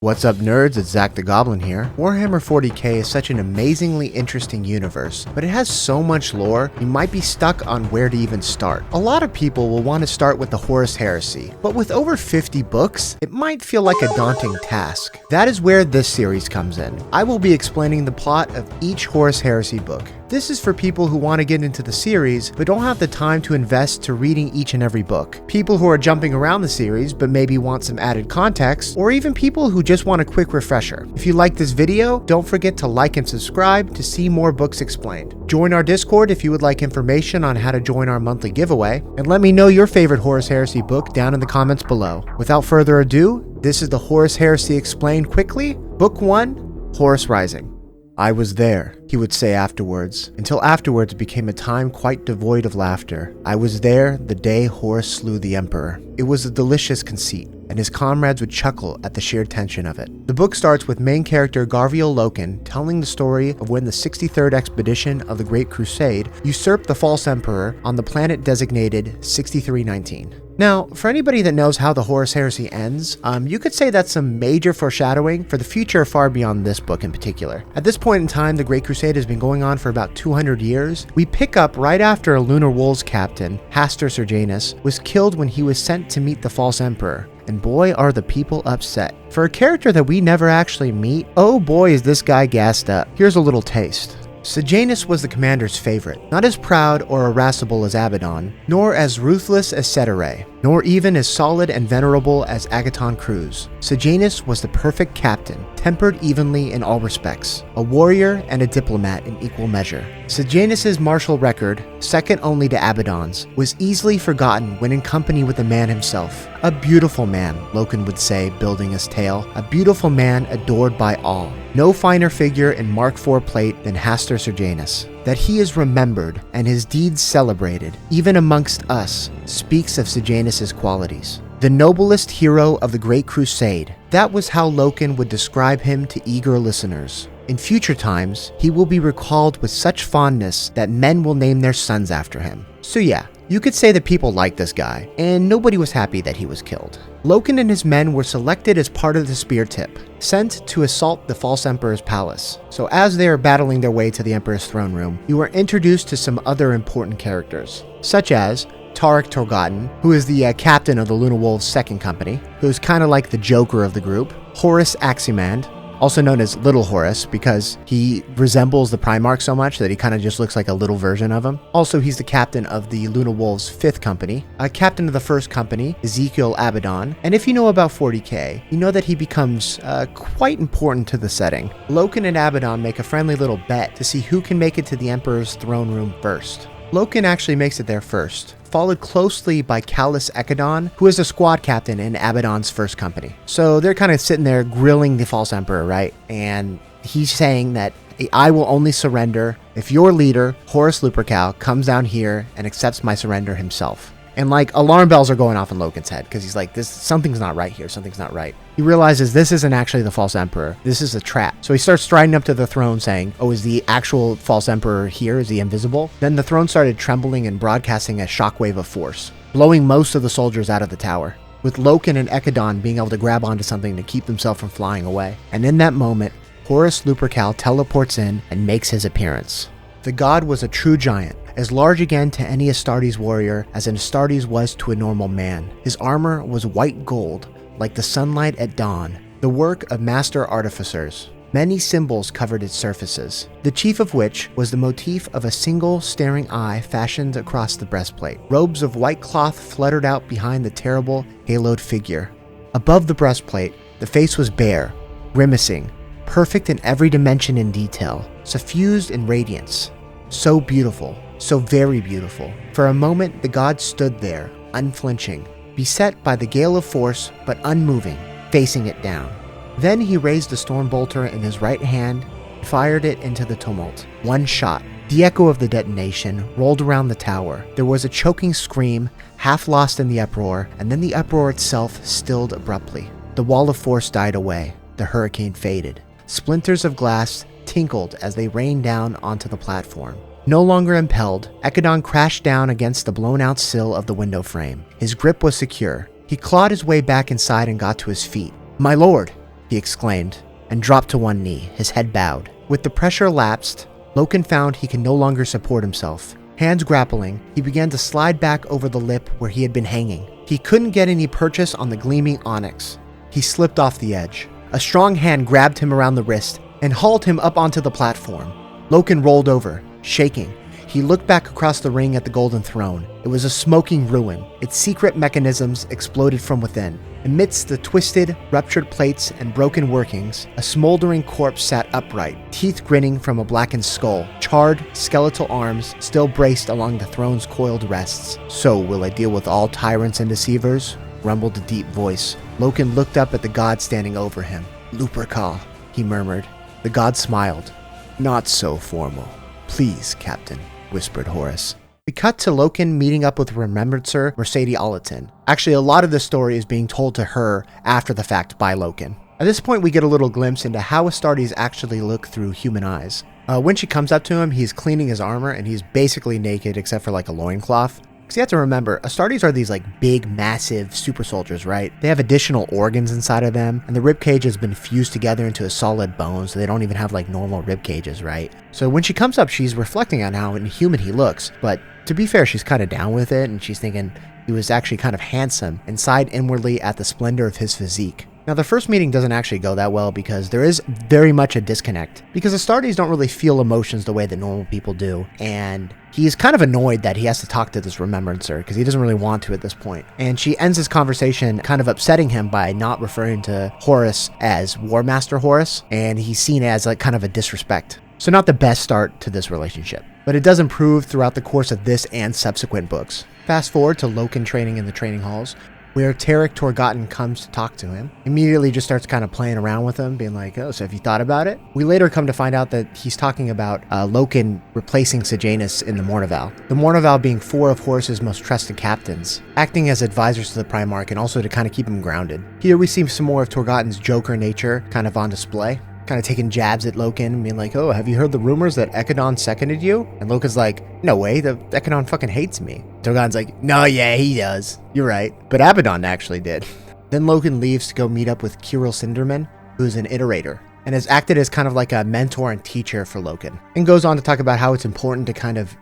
What's up nerds, it's Zach the Goblin here. Warhammer 40k is such an amazingly interesting universe, but it has so much lore, you might be stuck on where to even start. A lot of people will want to start with the Horus Heresy, but with over 50 books, it might feel like a daunting task. That is where this series comes in. I will be explaining the plot of each Horus Heresy book. This is for people who want to get into the series, but don't have the time to invest to reading each and every book. People who are jumping around the series, but maybe want some added context, or even people who just want a quick refresher. If you like this video, don't forget to like and subscribe to see more books explained. Join our Discord if you would like information on how to join our monthly giveaway, and let me know your favorite Horus Heresy book down in the comments below. Without further ado, this is the Horus Heresy Explained Quickly, Book 1, Horus Rising. I was there, he would say afterwards, until afterwards became a time quite devoid of laughter. I was there the day Horus slew the Emperor. It was a delicious conceit, and his comrades would chuckle at the sheer tension of it. The book starts with main character Garviel Loken telling the story of when the 63rd expedition of the Great Crusade usurped the false emperor on the planet designated 6319. Now, for anybody that knows how the Horus Heresy ends, you could say that's some major foreshadowing for the future far beyond this book in particular. At this point in time, the Great Crusade has been going on for about 200 years. We pick up right after a Lunar Wolves captain, Hastur Serjanus, was killed when he was sent to meet the false emperor. And boy are the people upset. For a character that we never actually meet, oh boy is this guy gassed up. Here's a little taste. Sejanus was the commander's favorite, not as proud or irascible as Abaddon, nor as ruthless as Sagittary, nor even as solid and venerable as Agaton Cruz. Sejanus was the perfect captain, tempered evenly in all respects, a warrior and a diplomat in equal measure. Sejanus's martial record, second only to Abaddon's, was easily forgotten when in company with the man himself. A beautiful man, Loken would say, building his tale, a beautiful man adored by all. No finer figure in Mark IV plate than Hastur Serjanus. That he is remembered and his deeds celebrated, even amongst us, speaks of Sejanus's qualities. The noblest hero of the Great Crusade. That was how Loken would describe him to eager listeners. In future times, he will be recalled with such fondness that men will name their sons after him. So yeah, you could say that people liked this guy, and nobody was happy that he was killed. Loken and his men were selected as part of the Spear Tip, sent to assault the false emperor's palace. So as they are battling their way to the emperor's throne room, you are introduced to some other important characters, such as Tarek Torgotten, who is the captain of the Lunar Wolves' second company, who's kind of like the Joker of the group, Horus Aximand, also known as Little Horus because he resembles the Primarch so much that he kind of just looks like a little version of him. Also, he's the captain of the Lunar Wolves' 5th company, captain of the 1st company, Ezekiel Abaddon, and if you know about 40k, you know that he becomes quite important to the setting. Loken and Abaddon make a friendly little bet to see who can make it to the Emperor's throne room first. Loken actually makes it there first, followed closely by Callus Ekadon, who is a squad captain in Abaddon's 1st company. So they're kind of sitting there grilling the false emperor, right? And he's saying that I will only surrender if your leader, Horus Lupercal, comes down here and accepts my surrender himself. And like alarm bells are going off in Loken's head because he's like, something's not right here, something's not right. He realizes this isn't actually the false emperor, this is a trap. So he starts striding up to the throne saying, oh, is the actual false emperor here? Is he invisible? Then the throne started trembling and broadcasting a shockwave of force, blowing most of the soldiers out of the tower, with Loken and Ekadon being able to grab onto something to keep themselves from flying away. And in that moment, Horus Lupercal teleports in and makes his appearance. The god was a true giant, as large again to any Astartes warrior as an Astartes was to a normal man. His armor was white gold, like the sunlight at dawn, the work of master artificers. Many symbols covered its surfaces, the chief of which was the motif of a single staring eye fashioned across the breastplate. Robes of white cloth fluttered out behind the terrible, haloed figure. Above the breastplate, the face was bare, grimacing, perfect in every dimension and detail, suffused in radiance. So beautiful. So very beautiful. For a moment, the god stood there, unflinching, beset by the gale of force, but unmoving, facing it down. Then he raised the storm bolter in his right hand and fired it into the tumult. One shot. The echo of the detonation rolled around the tower. There was a choking scream, half lost in the uproar, and then the uproar itself stilled abruptly. The wall of force died away. The hurricane faded. Splinters of glass tinkled as they rained down onto the platform. No longer impelled, Ekadon crashed down against the blown-out sill of the window frame. His grip was secure. He clawed his way back inside and got to his feet. "My lord!" he exclaimed, and dropped to one knee, his head bowed. With the pressure lapsed, Loken found he could no longer support himself. Hands grappling, he began to slide back over the lip where he had been hanging. He couldn't get any purchase on the gleaming onyx. He slipped off the edge. A strong hand grabbed him around the wrist and hauled him up onto the platform. Loken rolled over, shaking. He looked back across the ring at the golden throne. It was a smoking ruin. Its secret mechanisms exploded from within. Amidst the twisted, ruptured plates and broken workings, a smoldering corpse sat upright, teeth grinning from a blackened skull. Charred, skeletal arms still braced along the throne's coiled rests. "So will I deal with all tyrants and deceivers?" rumbled a deep voice. Loken looked up at the god standing over him. "Lupercal," he murmured. The god smiled. "Not so formal. Please, Captain," whispered Horus. We cut to Loken meeting up with Remembrancer Mercedes Olatin. Actually, a lot of the story is being told to her after the fact by Loken. At this point, we get a little glimpse into how Astartes actually look through human eyes. When she comes up to him, he's cleaning his armor, and he's basically naked except for like a loincloth. Because you have to remember, Astartes are these like big, massive super soldiers, right? They have additional organs inside of them, and the rib cage has been fused together into a solid bone, so they don't even have like normal rib cages, right? So when she comes up, she's reflecting on how inhuman he looks, but to be fair, she's kind of down with it, and she's thinking he was actually kind of handsome and sighed inwardly at the splendor of his physique. Now, the first meeting doesn't actually go that well because there is very much a disconnect. Because Astartes don't really feel emotions the way that normal people do, and he's kind of annoyed that he has to talk to this Remembrancer because he doesn't really want to at this point. And she ends this conversation kind of upsetting him by not referring to Horus as War Master Horus, and he's seen as like kind of a disrespect. So not the best start to this relationship, but it does improve throughout the course of this and subsequent books. Fast forward to Loken training in the training halls, where Tarek Torgotten comes to talk to him. Immediately just starts kind of playing around with him, being like, "Oh, so have you thought about it?" We later come to find out that he's talking about Loken replacing Sejanus in the Mournival. The Mournival being 4 of Horus's most trusted captains, acting as advisors to the Primarch and also to kind of keep him grounded. Here we see some more of Torgotten's Joker nature kind of on display. Kind of taking jabs at Loken and being like, "Oh, have you heard the rumors that Ekadon seconded you?" And Loken's like, "No way, the Ekadon fucking hates me." Torgotten's like, "No, yeah, he does. You're right. But Abaddon actually did." Then Loken leaves to go meet up with Kirill Sinderman, who's an iterator, and has acted as kind of like a mentor and teacher for Loken. And goes on to talk about how it's important to kind of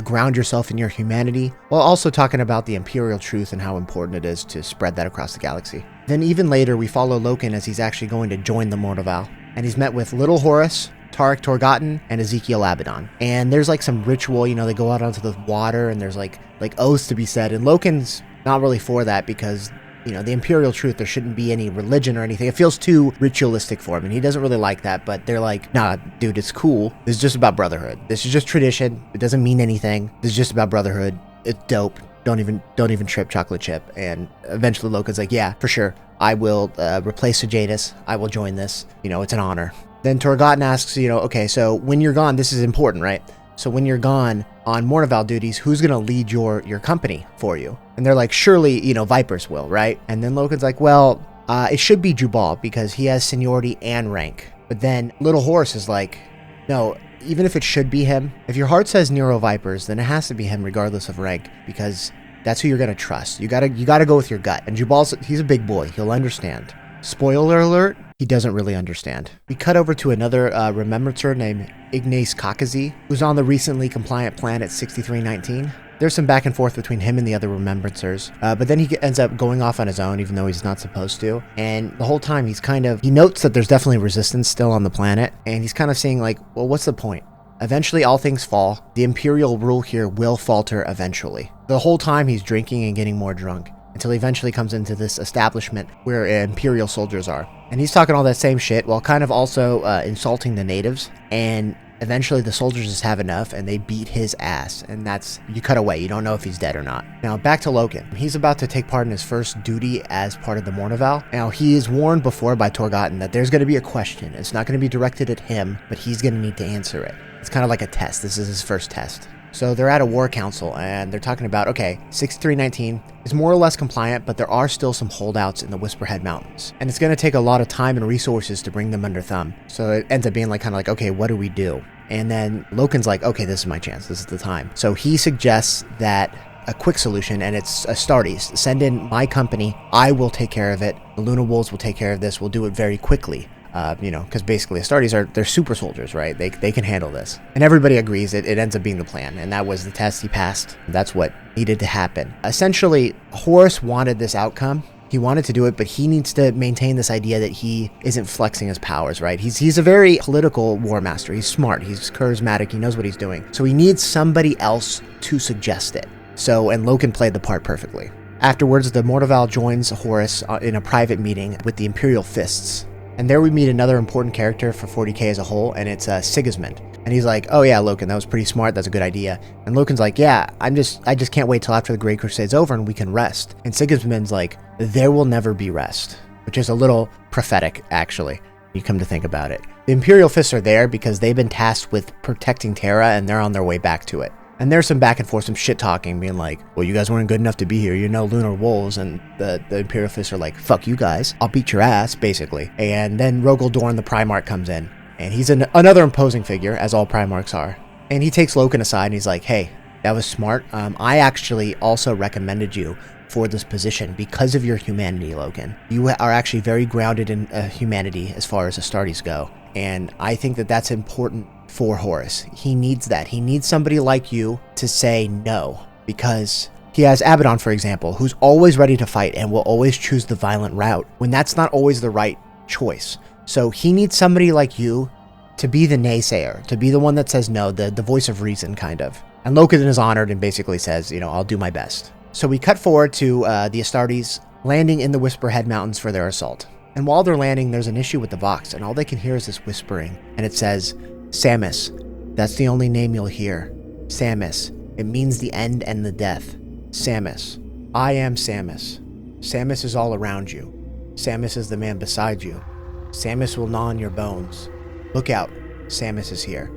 ground yourself in your humanity, while also talking about the Imperial truth and how important it is to spread that across the galaxy. Then even later, we follow Loken as he's actually going to join the Mournival. And he's met with Little Horus, Tarek Torgotten, and Ezekiel Abaddon. And there's like some ritual, they go out onto the water and there's like oaths to be said. And Loken's not really for that because, the Imperial truth, there shouldn't be any religion or anything. It feels too ritualistic for him and he doesn't really like that. But they're like, "Nah, dude, it's cool. This is just about Brotherhood. This is just tradition. It doesn't mean anything. This is just about Brotherhood. It's dope. Don't even trip, chocolate chip." And eventually Loken's like, "Yeah, for sure. I will replace Sejanus. I will join this. It's an honor." Then Torgotten asks, "Okay, so when you're gone, this is important, right? So when you're gone on Mournival duties, who's going to lead your company for you?" And they're like, "Surely, Vipers will, right?" And then Loken's like, "Well, it should be Jubal because he has seniority and rank." But then Little Horus is like, "No, even if it should be him, if your heart says Nero Vipers, then it has to be him regardless of rank because that's who you're going to trust. You gotta go with your gut." And he's a big boy. He'll understand. Spoiler alert, he doesn't really understand. We cut over to another Remembrancer named Ignace Kakazi, who's on the recently compliant planet 6319. There's some back and forth between him and the other Remembrancers, but then he ends up going off on his own, even though he's not supposed to. And the whole time he notes that there's definitely resistance still on the planet, and he's kind of saying like, well, what's the point? Eventually all things fall. The Imperial rule here will falter eventually. The whole time he's drinking and getting more drunk, until he eventually comes into this establishment where Imperial soldiers are. And he's talking all that same shit while kind of also insulting the natives. And eventually the soldiers just have enough and they beat his ass. And you cut away. You don't know if he's dead or not. Now back to Loken. He's about to take part in his first duty as part of the Mournival. Now he is warned before by Torgotten that there's going to be a question. It's not going to be directed at him, but he's going to need to answer it. It's kind of like a test. This is his first test. So they're at a war council and they're talking about, okay, 6319 is more or less compliant, but there are still some holdouts in the Whisperhead Mountains. And it's going to take a lot of time and resources to bring them under thumb. So it ends up being like kind of like, okay, what do we do? And then Loken's like, okay, this is my chance. This is the time. So he suggests that a quick solution, and it's Astartes. Send in my company. I will take care of it. The Luna Wolves will take care of this. We'll do it very quickly. Because basically Astartes they're super soldiers, right? They can handle this. And everybody agrees it ends up being the plan. And that was the test he passed. That's what needed to happen. Essentially, Horus wanted this outcome. He wanted to do it, but he needs to maintain this idea that he isn't flexing his powers, right? He's a very political war master. He's smart. He's charismatic. He knows what he's doing. So he needs somebody else to suggest it. And Loken played the part perfectly. Afterwards, the Mordaval joins Horus in a private meeting with the Imperial Fists. And there we meet another important character for 40k as a whole, and it's Sigismund. And he's like, oh yeah, Loken, that was pretty smart, that's a good idea. And Loken's like, yeah, I just can't wait till after the Great Crusade's over and we can rest. And Sigismund's like, there will never be rest. Which is a little prophetic, actually, you come to think about it. The Imperial Fists are there because they've been tasked with protecting Terra, and they're on their way back to it. And there's some back and forth, some shit talking, being like, well, you guys weren't good enough to be here, you're no lunar wolves. And the Imperial Fists are like, fuck you guys, I'll beat your ass, basically. And then Rogel Dorn, the Primarch, comes in. And he's another imposing figure, as all Primarchs are. And he takes Loken aside and he's like, hey, that was smart. I actually also recommended you for this position because of your humanity, Loken. You are actually very grounded in humanity as far as Astartes go. And I think that that's important for Horus. He needs that. He needs somebody like you to say no, because he has Abaddon, for example, who's always ready to fight and will always choose the violent route when that's not always the right choice. So he needs somebody like you to be the naysayer, to be the one that says no, the voice of reason, kind of. And Loken is honored and basically says, I'll do my best. So we cut forward to the Astartes landing in the Whisperhead Mountains for their assault. And while they're landing, there's an issue with the Vox, and all they can hear is this whispering. And it says, Samus. That's the only name you'll hear. Samus. It means the end and the death. Samus. I am Samus. Samus is all around you. Samus is the man beside you. Samus will gnaw on your bones. Look out. Samus is here.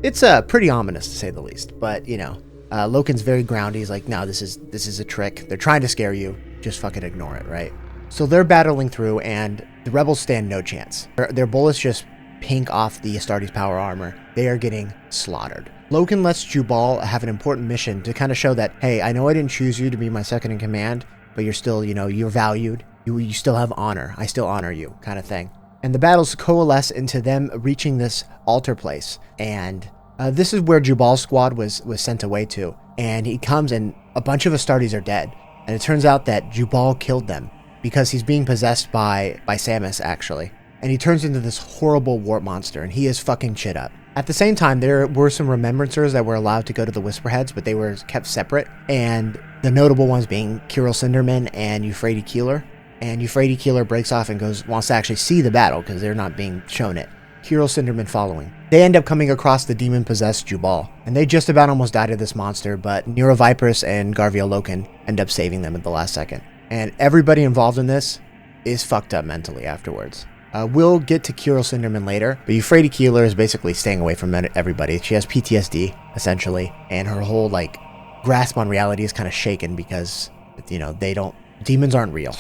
It's pretty ominous, to say the least. But, Loken's very grounded. He's like, no, this is a trick. They're trying to scare you. Just fucking ignore it, right? So they're battling through, and the rebels stand no chance. Their bullets just pink off the Astartes power armor. They are getting slaughtered. Loken lets Jubal have an important mission to kind of show that, hey, I know I didn't choose you to be my second in command, but you're still, you're valued. You still have honor. I still honor you, kind of thing. And the battles coalesce into them reaching this altar place. And this is where Jubal's squad was sent away to. And he comes, and a bunch of Astartes are dead. And it turns out that Jubal killed them because he's being possessed by Samus, actually. And he turns into this horrible warp monster, and he is fucking shit up. At the same time, there were some remembrancers that were allowed to go to the Whisperheads, but they were kept separate. And the notable ones being Kirill Cinderman and Euphrates Keeler. And Euphrates Keeler breaks off and wants to actually see the battle because they're not being shown it. Kirill Cinderman following. They end up coming across the demon-possessed Jubal, and they just about almost died to this monster, but Neuroviperus and Garvio Loken end up saving them at the last second. And everybody involved in this is fucked up mentally afterwards. We'll get to Kirill Cinderman later, but Euphrates Keeler is basically staying away from everybody. She has PTSD, essentially, and her whole, grasp on reality is kind of shaken because, demons aren't real,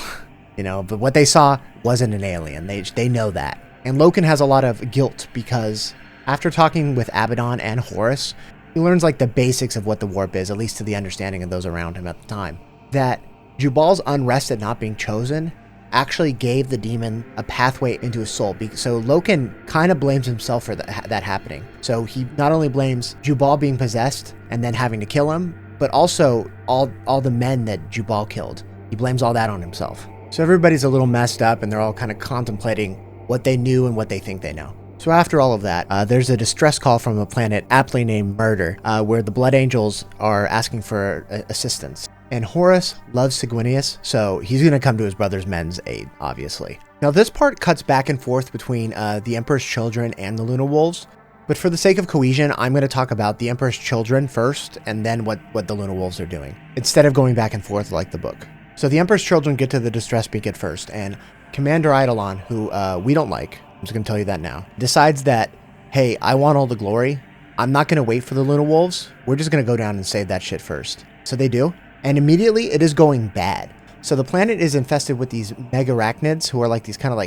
but what they saw wasn't an alien. They know that. And Loken has a lot of guilt because after talking with Abaddon and Horus, he learns, the basics of what the warp is, at least to the understanding of those around him at the time. That Jubal's unrest at not being chosen actually gave the demon a pathway into his soul. So Loken kind of blames himself for that happening. So he not only blames Jubal being possessed and then having to kill him, but also all the men that Jubal killed. He blames all that on himself. So everybody's a little messed up, and they're all kind of contemplating what they knew and what they think they know. So after all of that, there's a distress call from a planet aptly named Murder, where the Blood Angels are asking for assistance. And Horus loves Sanguinius, so he's going to come to his brother's men's aid, obviously. Now this part cuts back and forth between the Emperor's Children and the Luna Wolves, but for the sake of cohesion, I'm going to talk about the Emperor's Children first, and then what the Luna Wolves are doing, instead of going back and forth like the book. So the Emperor's Children get to the distress beacon first, and Commander Eidolon, who we don't like, I'm just going to tell you that now, decides that, hey, I want all the glory. I'm not going to wait for the Luna Wolves. We're just going to go down and save that shit first. So they do, and immediately it is going bad. So the planet is infested with these megarachnids who are these kind of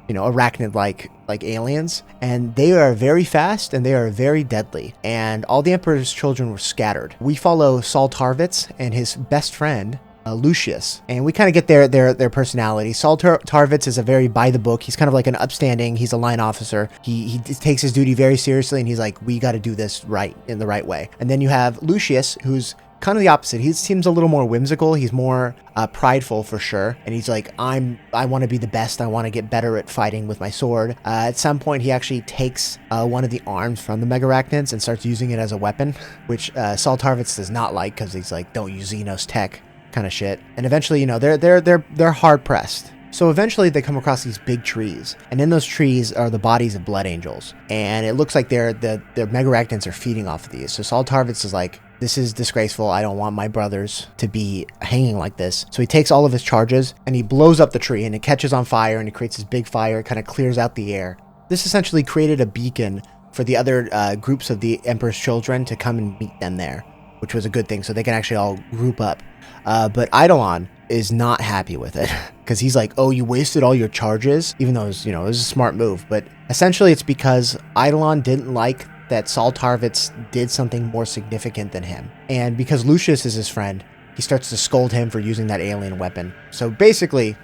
arachnid-like aliens, and they are very fast and they are very deadly. And all the Emperor's children were scattered. We follow Saul Tarvitz and his best friend, Lucius, and we kind of get their personality. Saul Tarvitz is a very by the book. He's kind of like an upstanding. He's a line officer. He takes his duty very seriously, and he's like, we got to do this right, in the right way. And then you have Lucius, who's kind of the opposite. He seems a little more whimsical. He's more prideful for sure. And he's like, I want to be the best. I want to get better at fighting with my sword. At some point, he actually takes one of the arms from the Megarachnids and starts using it as a weapon, which Saul Tarvitz does not like, because he's like, don't use Xenos tech kind of shit. And eventually, they're hard pressed. So eventually they come across these big trees, and in those trees are the bodies of blood angels. And it looks like the Megarachnids are feeding off of these. So Saul Tarvitz is like, this is disgraceful. I don't want my brothers to be hanging like this. So he takes all of his charges and he blows up the tree, and it catches on fire, and it creates this big fire. It kind of clears out the air. This essentially created a beacon for the other groups of the Emperor's children to come and meet them there, which was a good thing, so they can actually all group up. But Eidolon is not happy with it, because he's like, oh, you wasted all your charges, even though it was a smart move. But essentially it's because Eidolon didn't like that Saul Tarvitz did something more significant than him. And because Lucius is his friend, he starts to scold him for using that alien weapon. So basically,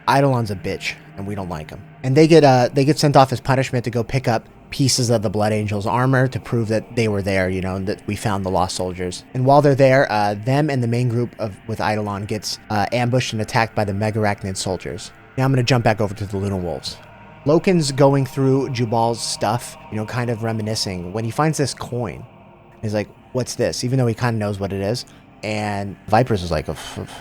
Eidolon's a bitch, and we don't like him. And they get sent off as punishment to go pick up pieces of the Blood Angel's armor to prove that they were there, and that we found the lost soldiers. And while they're there, them and the main group with Eidolon gets ambushed and attacked by the Megarachnid soldiers. Now I'm going to jump back over to the Lunar Wolves. Loken's going through Jubal's stuff, kind of reminiscing, when he finds this coin. He's like, what's this? Even though he kind of knows what it is. And Vipers is like,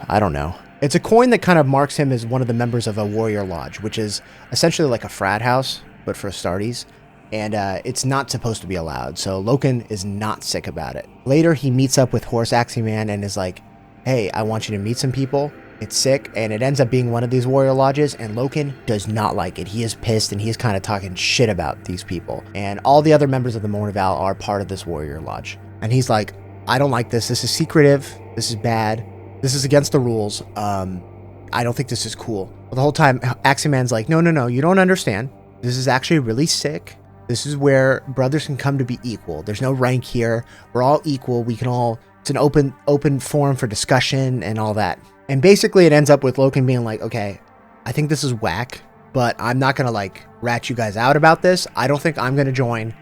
I don't know. It's a coin that kind of marks him as one of the members of a warrior lodge, which is essentially like a frat house, but for Astartes. And it's not supposed to be allowed, so Loken is not sick about it. Later, he meets up with Horus Heresy and is like, hey, I want you to meet some people. It's sick, and it ends up being one of these warrior lodges, and Loken does not like it. He is pissed, and he's kind of talking shit about these people. And all the other members of the Mournival are part of this warrior lodge. And he's like, I don't like this. This is secretive. This is bad. This is against the rules. I don't think this is cool. But the whole time, Aximan's like, no, you don't understand. This is actually really sick. This is where brothers can come to be equal. There's no rank here. We're all equal. It's an open forum for discussion and all that. And basically it ends up with Loken being like, okay, I think this is whack, but I'm not going to rat you guys out about this. I don't think I'm going to join.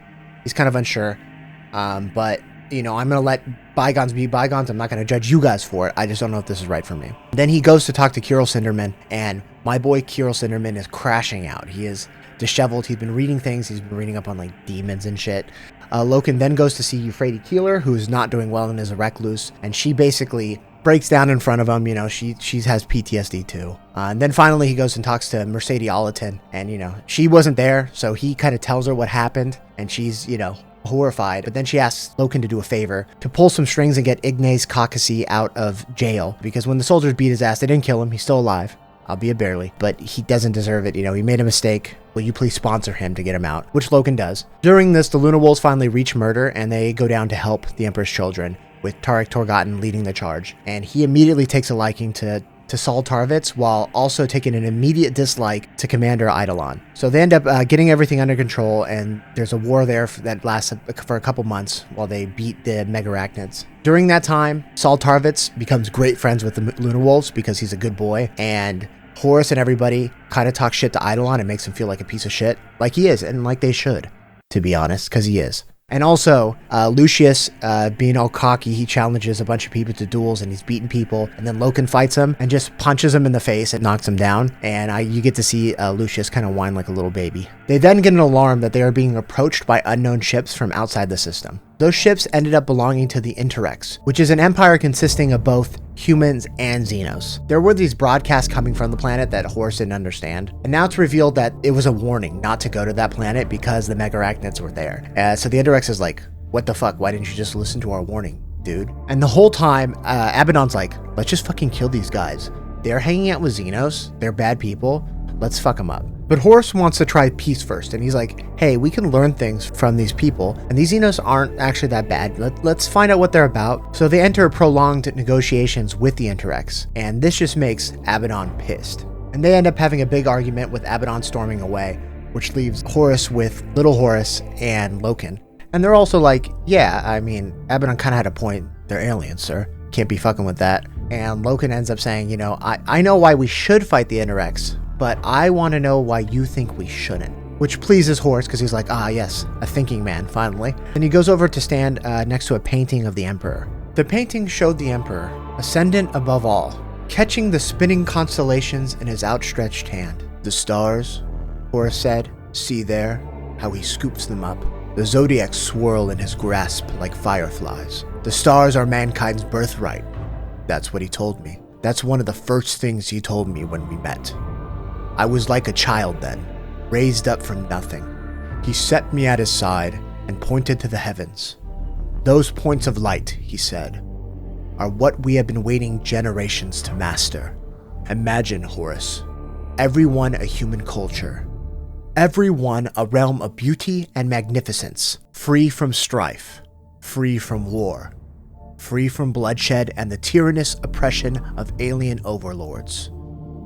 He's kind of unsure. But I'm going to let bygones be bygones. I'm not going to judge you guys for it. I just don't know if this is right for me. Then he goes to talk to Kirill Cinderman, and my boy Kirill Cinderman is crashing out. He is disheveled. He's been reading things. He's been reading up on demons and shit. Loken then goes to see Euphrates Keeler, who's not doing well and is a recluse, and she basically breaks down in front of him. She has PTSD too. And then finally he goes and talks to Mercedes Olatin, and she wasn't there, so he kind of tells her what happened, and she's horrified. But then she asks Loken to do a favor, to pull some strings and get Ignace Caucasus out of jail, because when the soldiers beat his ass, they didn't kill him. He's still alive, albeit barely, but he doesn't deserve it. He made a mistake. Will you please sponsor him to get him out? Which Loken does. During this, the Lunar Wolves finally reach Murder, and they go down to help the Emperor's children, with Tarek Torgotten leading the charge. And he immediately takes a liking to Saul Tarvitz, while also taking an immediate dislike to Commander Eidolon. So they end up getting everything under control, and there's a war there that lasts for a couple months while they beat the Megarachnids. During that time, Saul Tarvitz becomes great friends with the Lunar Wolves because he's a good boy, and Horus and everybody kind of talk shit to Eidolon and makes him feel like a piece of shit, like he is, and like they should, to be honest, because he is. And also, Lucius, being all cocky, he challenges a bunch of people to duels, and he's beating people, and then Loken fights him and just punches him in the face and knocks him down, and you get to see Lucius kind of whine like a little baby. They then get an alarm that they are being approached by unknown ships from outside the system. Those ships ended up belonging to the Interrex, which is an empire consisting of both humans and Xenos. There were these broadcasts coming from the planet that Horus didn't understand, and now it's revealed that it was a warning not to go to that planet because the Megarachnids were there. So the Interrex is like, what the fuck, why didn't you just listen to our warning, dude? And the whole time, Abaddon's like, let's just fucking kill these guys. They're hanging out with Xenos, they're bad people, let's fuck them up. But Horus wants to try peace first, and he's like, hey, we can learn things from these people, and these Xenos aren't actually that bad. Let's find out what they're about. So they enter prolonged negotiations with the Interrex, and this just makes Abaddon pissed. And they end up having a big argument with Abaddon storming away, which leaves Horus with Little Horus and Loken. And they're also like, yeah, I mean, Abaddon kind of had a point. They're aliens, sir. Can't be fucking with that. And Loken ends up saying, you know, I know why we should fight the Interrex, but I want to know why you think we shouldn't. Which pleases Horus because he's like, ah, yes, a thinking man, finally. And he goes over to stand next to a painting of the Emperor. The painting showed the Emperor, ascendant above all, catching the spinning constellations in his outstretched hand. The stars, Horus said, see there, how he scoops them up. The zodiacs swirl in his grasp like fireflies. The stars are mankind's birthright. That's what he told me. That's one of the first things he told me when we met. I was like a child then, raised up from nothing. He set me at his side and pointed to the heavens. Those points of light, he said, are what we have been waiting generations to master. Imagine, Horus, everyone a human culture. Everyone a realm of beauty and magnificence, free from strife, free from war, free from bloodshed and the tyrannous oppression of alien overlords.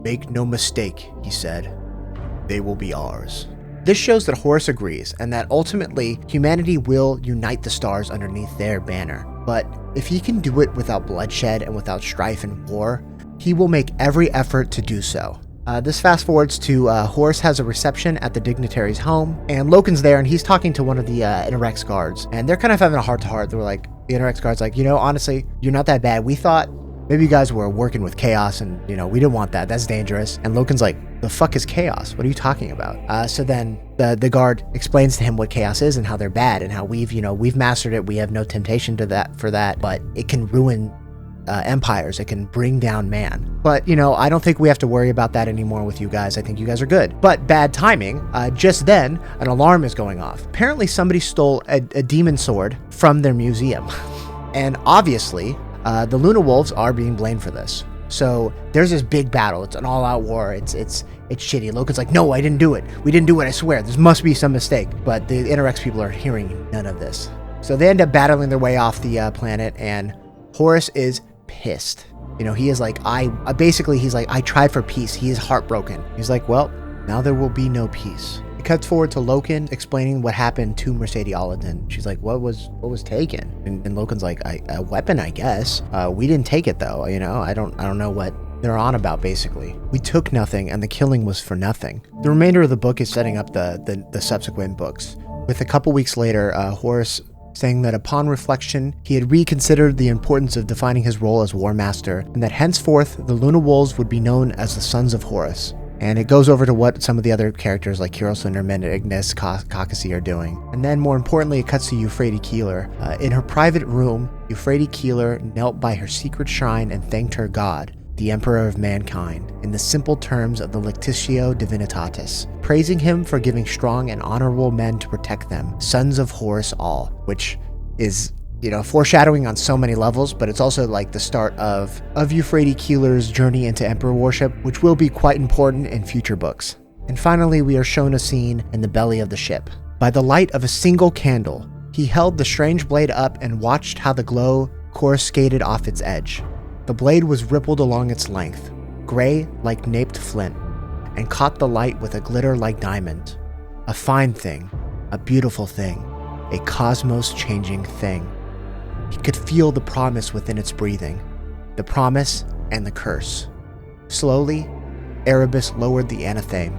Make no mistake, he said, they will be ours. This shows that Horus agrees, and that ultimately humanity will unite the stars underneath their banner. But if he can do it without bloodshed and without strife and war, he will make every effort to do so. This fast forwards to Horus has a reception at the dignitary's home, and Loken's there, and he's talking to one of the Interrex guards, and they're kind of having a heart-to-heart. They were like, the Interrex guard's like, you know, honestly, you're not that bad. We thought maybe you guys were working with chaos, and, you know, we didn't want that. That's dangerous. And Loken's like, the fuck is chaos? What are you talking about? So then the guard explains to him what chaos is and how they're bad and how we've mastered it. We have no temptation to that for that, but it can ruin empires. It can bring down man. But, you know, I don't think we have to worry about that anymore with you guys. I think you guys are good. But bad timing. Just then, an alarm is going off. Apparently somebody stole a demon sword from their museum. And obviously, the Luna Wolves are being blamed for this. So there's this big battle. It's an all-out war. It's shitty. Loken's like, no, I didn't do it. We didn't do it, I swear. There must be some mistake. But the Interrex people are hearing none of this. So they end up battling their way off the planet, and Horus is pissed. You know, he is like, he's like, I tried for peace. He is heartbroken. He's like, well, now there will be no peace. It cuts forward to Loken explaining what happened to Mercedes Aladdin. She's like, what was taken? And Loken's like, a weapon, I guess. We didn't take it though. You know, I don't know what they're on about, basically. We took nothing, and the killing was for nothing. The remainder of the book is setting up the subsequent books. With a couple weeks later, Horus saying that upon reflection, he had reconsidered the importance of defining his role as War Master, and that henceforth the Luna Wolves would be known as the Sons of Horus. And it goes over to what some of the other characters like Choral, Slenderman, Ignis, Caucasus are doing. And then more importantly, it cuts to Euphrates Keeler. In her private room, Euphrates Keeler knelt by her secret shrine and thanked her god, the Emperor of Mankind, in the simple terms of the Lectitio Divinitatis, praising him for giving strong and honorable men to protect them, sons of Horus all, which is, you know, foreshadowing on so many levels, but it's also like the start of Euphrates Keeler's journey into Emperor worship, which will be quite important in future books. And finally, we are shown a scene in the belly of the ship. By the light of a single candle, he held the strange blade up and watched how the glow coruscated off its edge. The blade was rippled along its length, gray like naped flint, and caught the light with a glitter like diamond. A fine thing, a beautiful thing, a cosmos-changing thing. He could feel the promise within its breathing, the promise and the curse. Slowly, Erebus lowered the anatheme,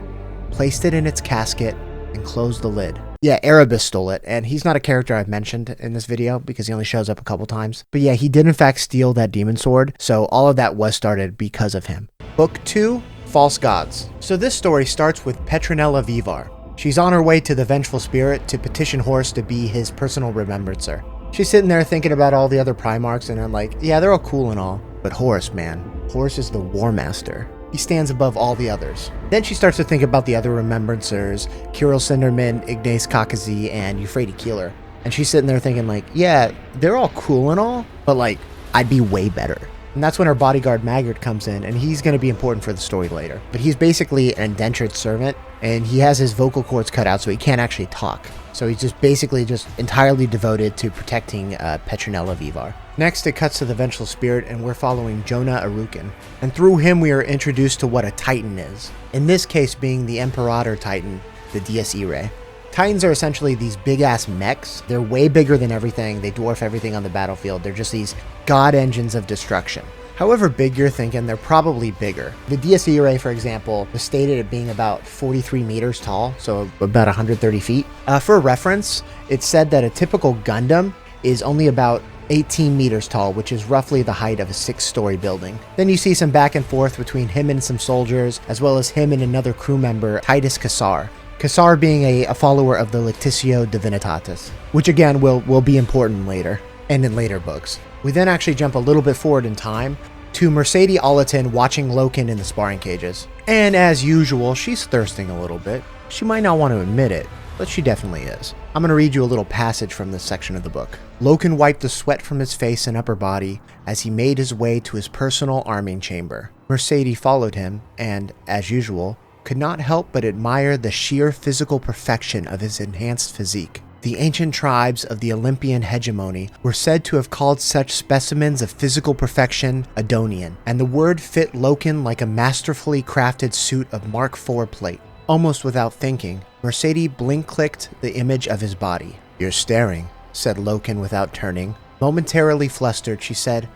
placed it in its casket, and closed the lid. Yeah, Erebus stole it, and he's not a character I've mentioned in this video because he only shows up a couple times. But yeah, he did in fact steal that demon sword, so all of that was started because of him. Book 2, False Gods. So this story starts with Petronella Vivar. She's on her way to the Vengeful Spirit to petition Horus to be his personal remembrancer. She's sitting there thinking about all the other Primarchs, and I'm like, yeah, they're all cool and all, but Horus, man. Horus is the War Master. He stands above all the others. Then she starts to think about the other remembrancers, Choral, Slenderman, Ignis, Caucasus, and Euphrates Keeler. And she's sitting there thinking like, yeah, they're all cool and all, but like, I'd be way better. And that's when our bodyguard Maggard comes in, and he's going to be important for the story later. But he's basically an indentured servant, and he has his vocal cords cut out so he can't actually talk. So he's just basically entirely devoted to protecting Petronella Vivar. Next, it cuts to the Vengeful Spirit, and we're following Jonah Arukin. And through him, we are introduced to what a Titan is. In this case, being the Imperator Titan, the Dies Irae. Titans are essentially these big-ass mechs. They're way bigger than everything. They dwarf everything on the battlefield. They're just these god engines of destruction. However big you're thinking, they're probably bigger. The Dies Irae, for example, was stated at being about 43 meters tall, so about 130 feet. For reference, it's said that a typical Gundam is only about 18 meters tall, which is roughly the height of a 6-story building. Then you see some back and forth between him and some soldiers, as well as him and another crew member, Titus Cassar. Cassar being a follower of the Lectitio Divinitatis, which again will be important later, and in later books. We then actually jump a little bit forward in time to Mercedes Olatin watching Loken in the sparring cages. And as usual, she's thirsting a little bit. She might not want to admit it, but she definitely is. I'm going to read you a little passage from this section of the book. Loken wiped the sweat from his face and upper body as he made his way to his personal arming chamber. Mercedes followed him and, as usual, could not help but admire the sheer physical perfection of his enhanced physique. The ancient tribes of the Olympian hegemony were said to have called such specimens of physical perfection Adonian, and the word fit Loken like a masterfully crafted suit of Mark IV plate. Almost without thinking, Mercedes blink-clicked the image of his body. "You're staring," said Loken without turning. Momentarily flustered, she said,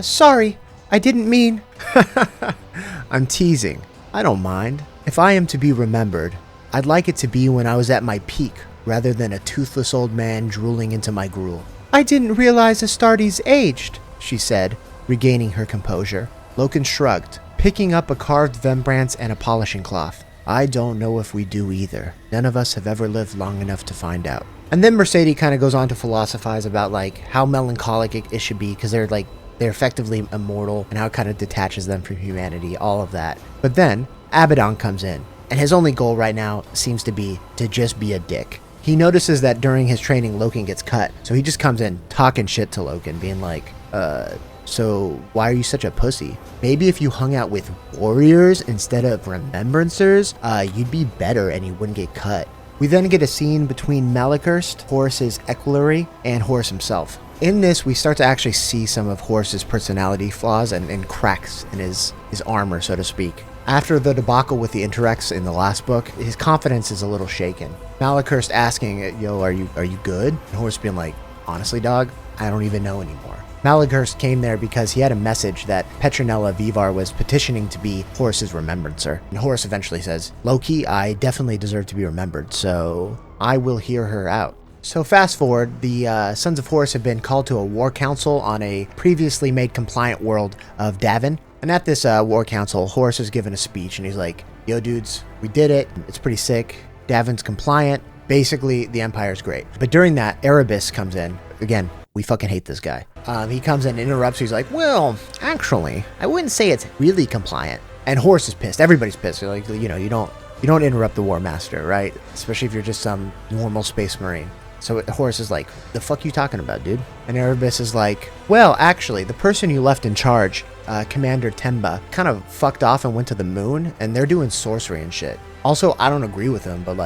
"Sorry, I didn't mean..." "I'm teasing. I don't mind. If I am to be remembered, I'd like it to be when I was at my peak, rather than a toothless old man drooling into my gruel." "I didn't realize Astartes aged," she said, regaining her composure. Loken shrugged, picking up a carved Rembrandt and a polishing cloth. "I don't know if we do either. None of us have ever lived long enough to find out." And then Mercedes kind of goes on to philosophize about how melancholic it should be, because they're effectively immortal, and how it kind of detaches them from humanity, all of that. But then Abaddon comes in, and his only goal right now seems to be to just be a dick. He notices that during his training, Loken gets cut, so he just comes in talking shit to Loken, being like, so why are you such a pussy? Maybe if you hung out with warriors instead of remembrancers, you'd be better and you wouldn't get cut. We then get a scene between Malachurst, Horus's equerry, and Horus himself. In this, we start to actually see some of Horus's personality flaws and cracks in his armor, so to speak. After the debacle with the Interrex in the last book, his confidence is a little shaken. Malachurst asking, "Yo, are you good?" And Horus being like, "Honestly, dog, I don't even know anymore." Malachurst came there because he had a message that Petronella Vivar was petitioning to be Horus's remembrancer. And Horus eventually says, "Loki, I definitely deserve to be remembered, so I will hear her out." So fast forward, the Sons of Horus have been called to a war council on a previously made compliant world of Davin. And at this war council, Horus is given a speech, and he's like, "Yo, dudes, we did it. It's pretty sick. Davin's compliant. Basically, the Empire's great." But during that, ArhPriest comes in. Again, we fucking hate this guy. He comes in and interrupts. He's like, "Well, actually, I wouldn't say it's really compliant." And Horus is pissed. Everybody's pissed. They're like, you don't interrupt the War Master, right? Especially if you're just some normal space marine. So Horus is like, "The fuck you talking about, dude?" And ArhPriest is like, "Well, actually, the person you left in charge, Commander Temba, kind of fucked off and went to the moon, and they're doing sorcery and shit. Also, I don't agree with him, but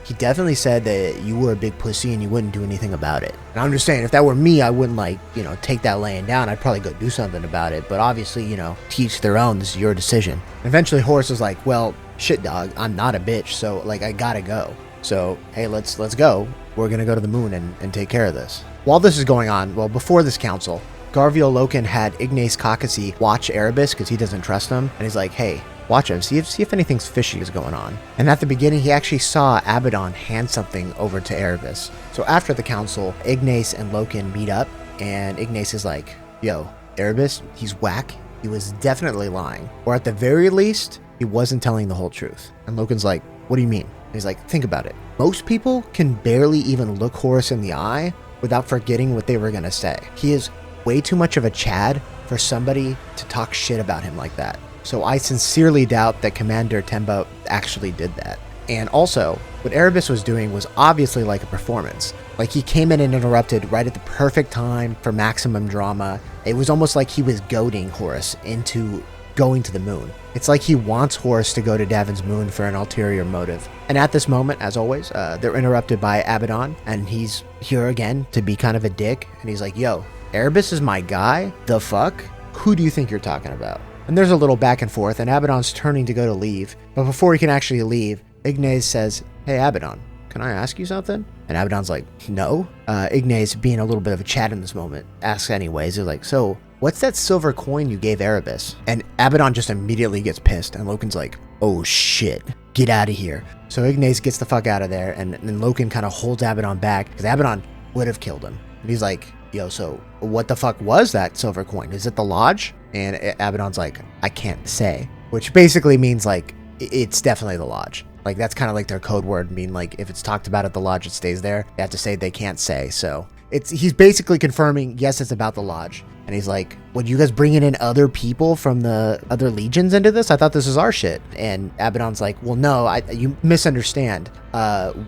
he definitely said that you were a big pussy and you wouldn't do anything about it. And I'm just saying, if that were me, I wouldn't take that laying down. I'd probably go do something about it. But obviously, teach their own. This is your decision." Eventually, Horus is like, "Well, shit, dog, I'm not a bitch, so I gotta go. So, hey, let's go. We're gonna go to the moon and take care of this." While this is going on, before this council, Garviel Loken had Ignace Kakasi watch ArhPriest because he doesn't trust him, and he's like, "Hey, watch him, see if anything's fishy is going on." And at the beginning, he actually saw Abaddon hand something over to ArhPriest. So after the council, Ignace and Loken meet up, and Ignace is like, "Yo, ArhPriest, he's whack. He was definitely lying. Or at the very least, he wasn't telling the whole truth." And Loken's like, "What do you mean?" And he's like, "Think about it. Most people can barely even look Horus in the eye without forgetting what they were going to say. He is way too much of a Chad for somebody to talk shit about him like that. So I sincerely doubt that Commander Temba actually did that." And also, what ArhPriest was doing was obviously like a performance. Like, he came in and interrupted right at the perfect time for maximum drama. It was almost like he was goading Horus into going to the moon. It's like he wants Horus to go to Davin's moon for an ulterior motive. And at this moment, as always, they're interrupted by Abaddon, and he's here again to be kind of a dick. And he's like, yo, ArhPriest is my guy? The fuck? Who do you think you're talking about? And there's a little back and forth, and Abaddon's turning to go to leave. But before he can actually leave, Ignace says, hey, Abaddon, can I ask you something? And Abaddon's like, no. Ignace, being a little bit of a chat in this moment, asks anyways. He's like, so what's that silver coin you gave ArhPriest? And Abaddon just immediately gets pissed, and Loken's like, oh shit, get out of here. So Ignace gets the fuck out of there, and Loken kind of holds Abaddon back, because Abaddon would have killed him. And he's like, yo, so what the fuck was that silver coin? Is it the lodge? And Abaddon's like, I can't say. Which basically means, like, it's definitely the lodge. Like, that's kind of like their code word, mean like if it's talked about at the lodge, it stays there. They have to say they can't say. So he's basically confirming, yes, it's about the lodge. And he's like, what, you guys bringing in other people from the other legions into this? I thought this was our shit. And Abaddon's like, well, no, you misunderstand.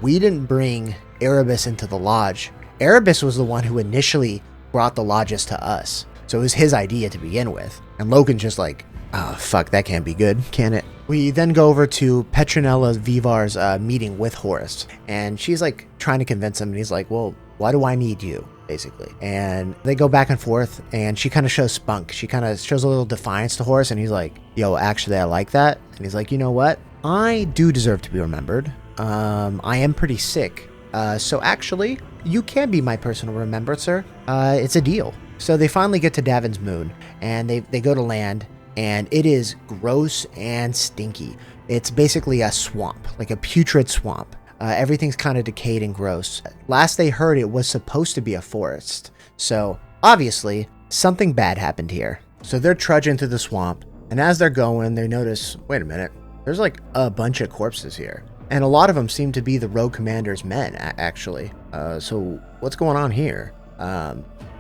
We didn't bring ArhPriest into the lodge. ArhPriest was the one who initially brought the lodges to us. So it was his idea to begin with. And Loken's just like, oh, fuck, that can't be good, can it? We then go over to Petronella Vivar's meeting with Horus. And she's like trying to convince him. And he's like, well, why do I need you, basically? And they go back and forth. And she kind of shows spunk. She kind of shows a little defiance to Horus. And he's like, yo, actually, I like that. And he's like, you know what? I do deserve to be remembered. I am pretty sick. So actually, you can be my personal remembrancer. It's a deal. So they finally get to Davin's moon, and they go to land, and it is gross and stinky. It's basically a swamp, like a putrid swamp. Everything's kind of decayed and gross. Last they heard, it was supposed to be a forest. So obviously, something bad happened here. So they're trudging through the swamp, and as they're going, they notice, wait a minute, there's like a bunch of corpses here. And a lot of them seem to be the rogue commander's men, actually. So what's going on here?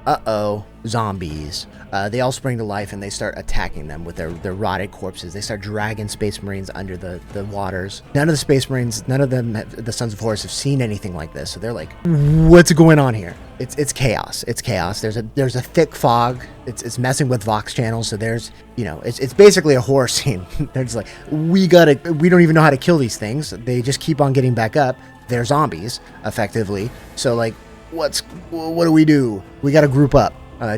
Uh-oh, zombies. They all spring to life and they start attacking them with their rotted corpses. They start dragging Space Marines under the waters. None of the Space Marines, none of them, the Sons of Horus, have seen anything like this. So they're like, what's going on here? It's chaos. It's chaos. There's a thick fog. It's messing with Vox channels. So there's, it's basically a horror scene. They're just like, we don't even know how to kill these things. They just keep on getting back up. They're zombies, effectively. So like, what do we do? We got to group up.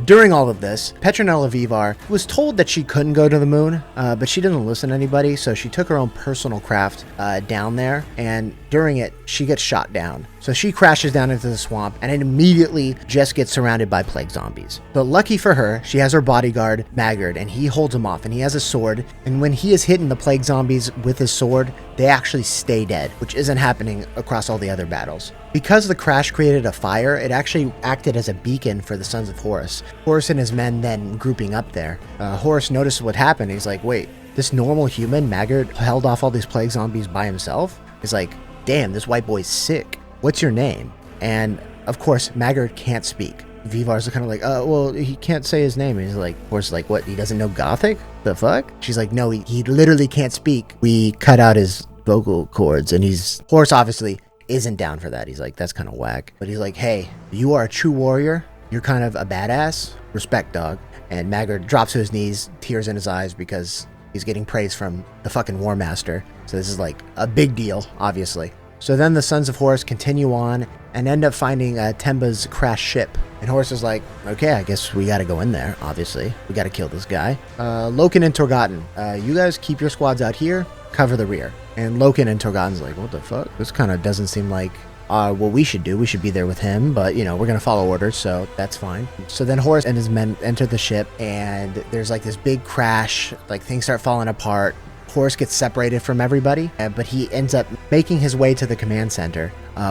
During all of this, Petronella Vivar was told that she couldn't go to the moon, but she didn't listen to anybody, so she took her own personal craft down there, and during it, she gets shot down. So she crashes down into the swamp, and it immediately just gets surrounded by plague zombies. But lucky for her, she has her bodyguard, Maggard, and he holds him off, and he has a sword, and when he is hitting the plague zombies with his sword, they actually stay dead, which isn't happening across all the other battles. Because the crash created a fire, it actually acted as a beacon for the Sons of Horus. Horus and his men then grouping up there. Horus noticed what happened. He's like, wait, this normal human, Maggard, held off all these plague zombies by himself? He's like, damn, this white boy's sick. What's your name? And of course, Maggard can't speak. Vivar's kind of like, well, he can't say his name. And he's like, Horus like, what, he doesn't know Gothic? The fuck? She's like, no, he literally can't speak. We cut out his vocal cords, and Horus obviously isn't down for that. He's like, that's kind of whack. But he's like, hey, you are a true warrior. You're kind of a badass. Respect, dog. And Maggard drops to his knees, tears in his eyes, because he's getting praise from the fucking War Master. So this is like a big deal, obviously. So then the Sons of Horus continue on and end up finding Temba's crashed ship. And Horus is like, okay, I guess we gotta go in there, obviously. We gotta kill this guy. Loken and Torgotten, you guys keep your squads out here, cover the rear. And Loken and Torgotten's like, what the fuck? This kind of doesn't seem like what we should do. We should be there with him, but we're gonna follow orders, so that's fine. So then Horus and his men enter the ship, and there's like this big crash, like things start falling apart. Horus gets separated from everybody, but he ends up making his way to the command center,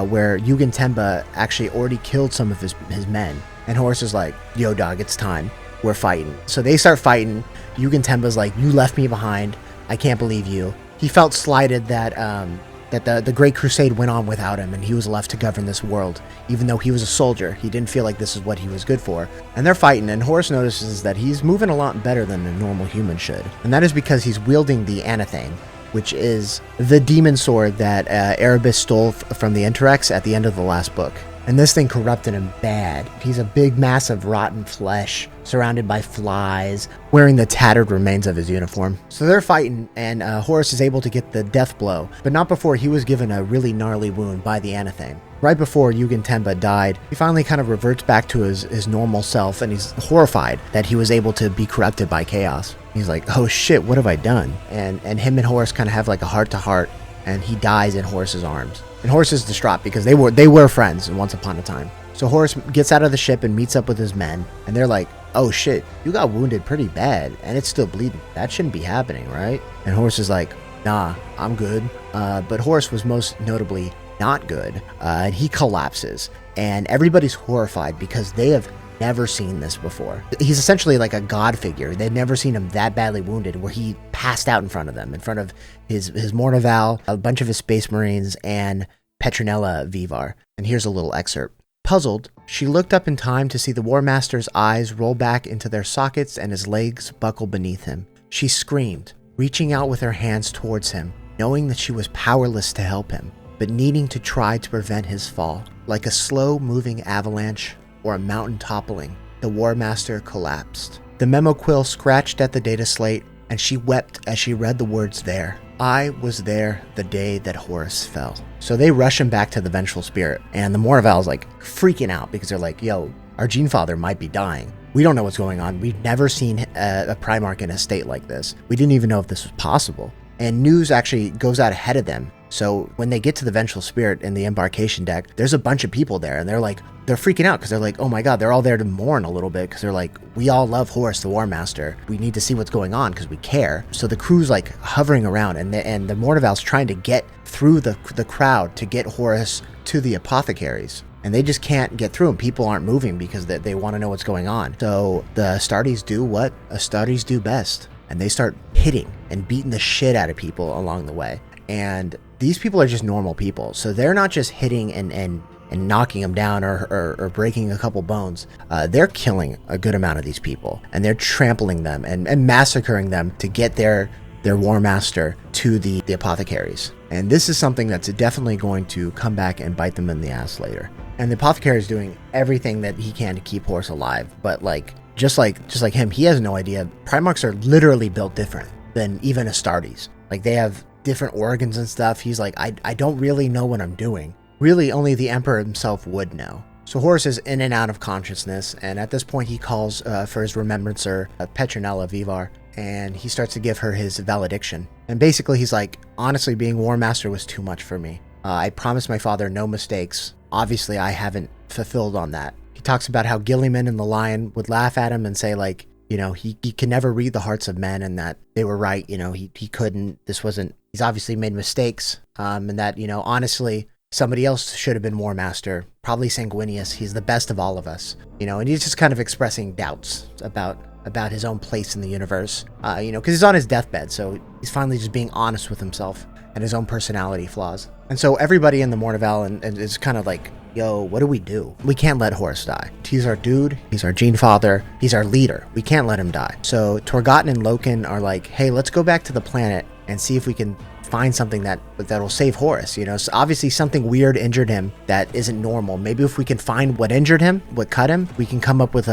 where Yugen Temba actually already killed some of his men. And Horus is like, yo dog, it's time. We're fighting. So they start fighting. Yugen Temba's like, you left me behind. I can't believe you. He felt slighted that the Great Crusade went on without him, and he was left to govern this world. Even though he was a soldier, he didn't feel like this is what he was good for. And they're fighting, and Horus notices that he's moving a lot better than a normal human should. And that is because he's wielding the Anathane. which is the demon sword that ArhPriest stole from the Interrex at the end of the last book. And this thing corrupted him bad. He's a big mass of rotten flesh, surrounded by flies, wearing the tattered remains of his uniform. So they're fighting, and Horus is able to get the death blow, but not before he was given a really gnarly wound by the Anathame. Right before Yugen Tenba died, he finally kind of reverts back to his normal self, and he's horrified that he was able to be corrupted by chaos. He's like, oh shit, what have I done? And him and Horus kind of have like a heart-to-heart, and he dies in Horus's arms. And Horus is distraught because they were friends once upon a time. So Horus gets out of the ship and meets up with his men, and they're like, oh shit, you got wounded pretty bad, and it's still bleeding. That shouldn't be happening, right? And Horus is like, nah, I'm good. But Horus was most notably not good, and he collapses, and everybody's horrified because they have never seen this before. He's essentially like a god figure. They've never seen him that badly wounded where he passed out in front of them, in front of his Mornaval, a bunch of his Space Marines, and Petronella Vivar. And here's a little excerpt. Puzzled, she looked up in time to see the War Master's eyes roll back into their sockets and his legs buckle beneath him. She screamed, reaching out with her hands towards him, knowing that she was powerless to help him, but needing to try to prevent his fall. Like a slow-moving avalanche or a mountain toppling, the War Master collapsed. The memo quill scratched at the data slate, and she wept as she read the words there. I was there the day that Horus fell. So they rush him back to the Vengeful Spirit, and the Mornaval's like freaking out because they're like, yo, our Gene Father might be dying. We don't know what's going on. We've never seen a Primarch in a state like this. We didn't even know if this was possible. And news actually goes out ahead of them. So when they get to the Vengeful Spirit in the embarkation deck, there's a bunch of people there, and they're freaking out because they're like, oh my god, they're all there to mourn a little bit because they're like, we all love Horus the War Master. We need to see what's going on because we care. So the crew's like hovering around, and the Mornaval's trying to get through the crowd to get Horus to the apothecaries. And they just can't get through, and people aren't moving because they want to know what's going on. So the Astartes do what Astartes do best, and they start hitting and beating the shit out of people along the way. And these people are just normal people, so they're not just hitting and knocking them down or breaking a couple bones. They're killing a good amount of these people, and they're trampling them and massacring them to get their War Master to the apothecaries. And this is something that's definitely going to come back and bite them in the ass later. And the apothecary is doing everything that he can to keep Horus alive, but just like him, he has no idea. Primarchs are literally built different than even Astartes. Like, they have different organs and stuff. He's like, I don't really know what I'm doing. Really, only the Emperor himself would know. So Horus is in and out of consciousness, and at this point he calls for his remembrancer, Petronella Vivar, and he starts to give her his valediction. And basically he's like, honestly, being War Master was too much for me. I promised my father no mistakes. Obviously, I haven't fulfilled on that. He talks about how Gilliman and the Lion would laugh at him and say, like, you know, he can never read the hearts of men, and that they were right. You know, he couldn't, he's obviously made mistakes, and that, you know, honestly, somebody else should have been War Master, probably Sanguinius. He's the best of all of us, you know, and he's just kind of expressing doubts about his own place in the universe, you know, because he's on his deathbed, so he's finally just being honest with himself and his own personality flaws. And so everybody in the Mornaval and is kind of like, yo, what do? We can't let Horus die. He's our dude. He's our Gene Father. He's our leader. We can't let him die. So Torgotten and Loken are like, hey, let's go back to the planet and see if we can find something that'll save Horus. You know, so obviously something weird injured him that isn't normal. Maybe if we can find what injured him, what cut him, we can come up with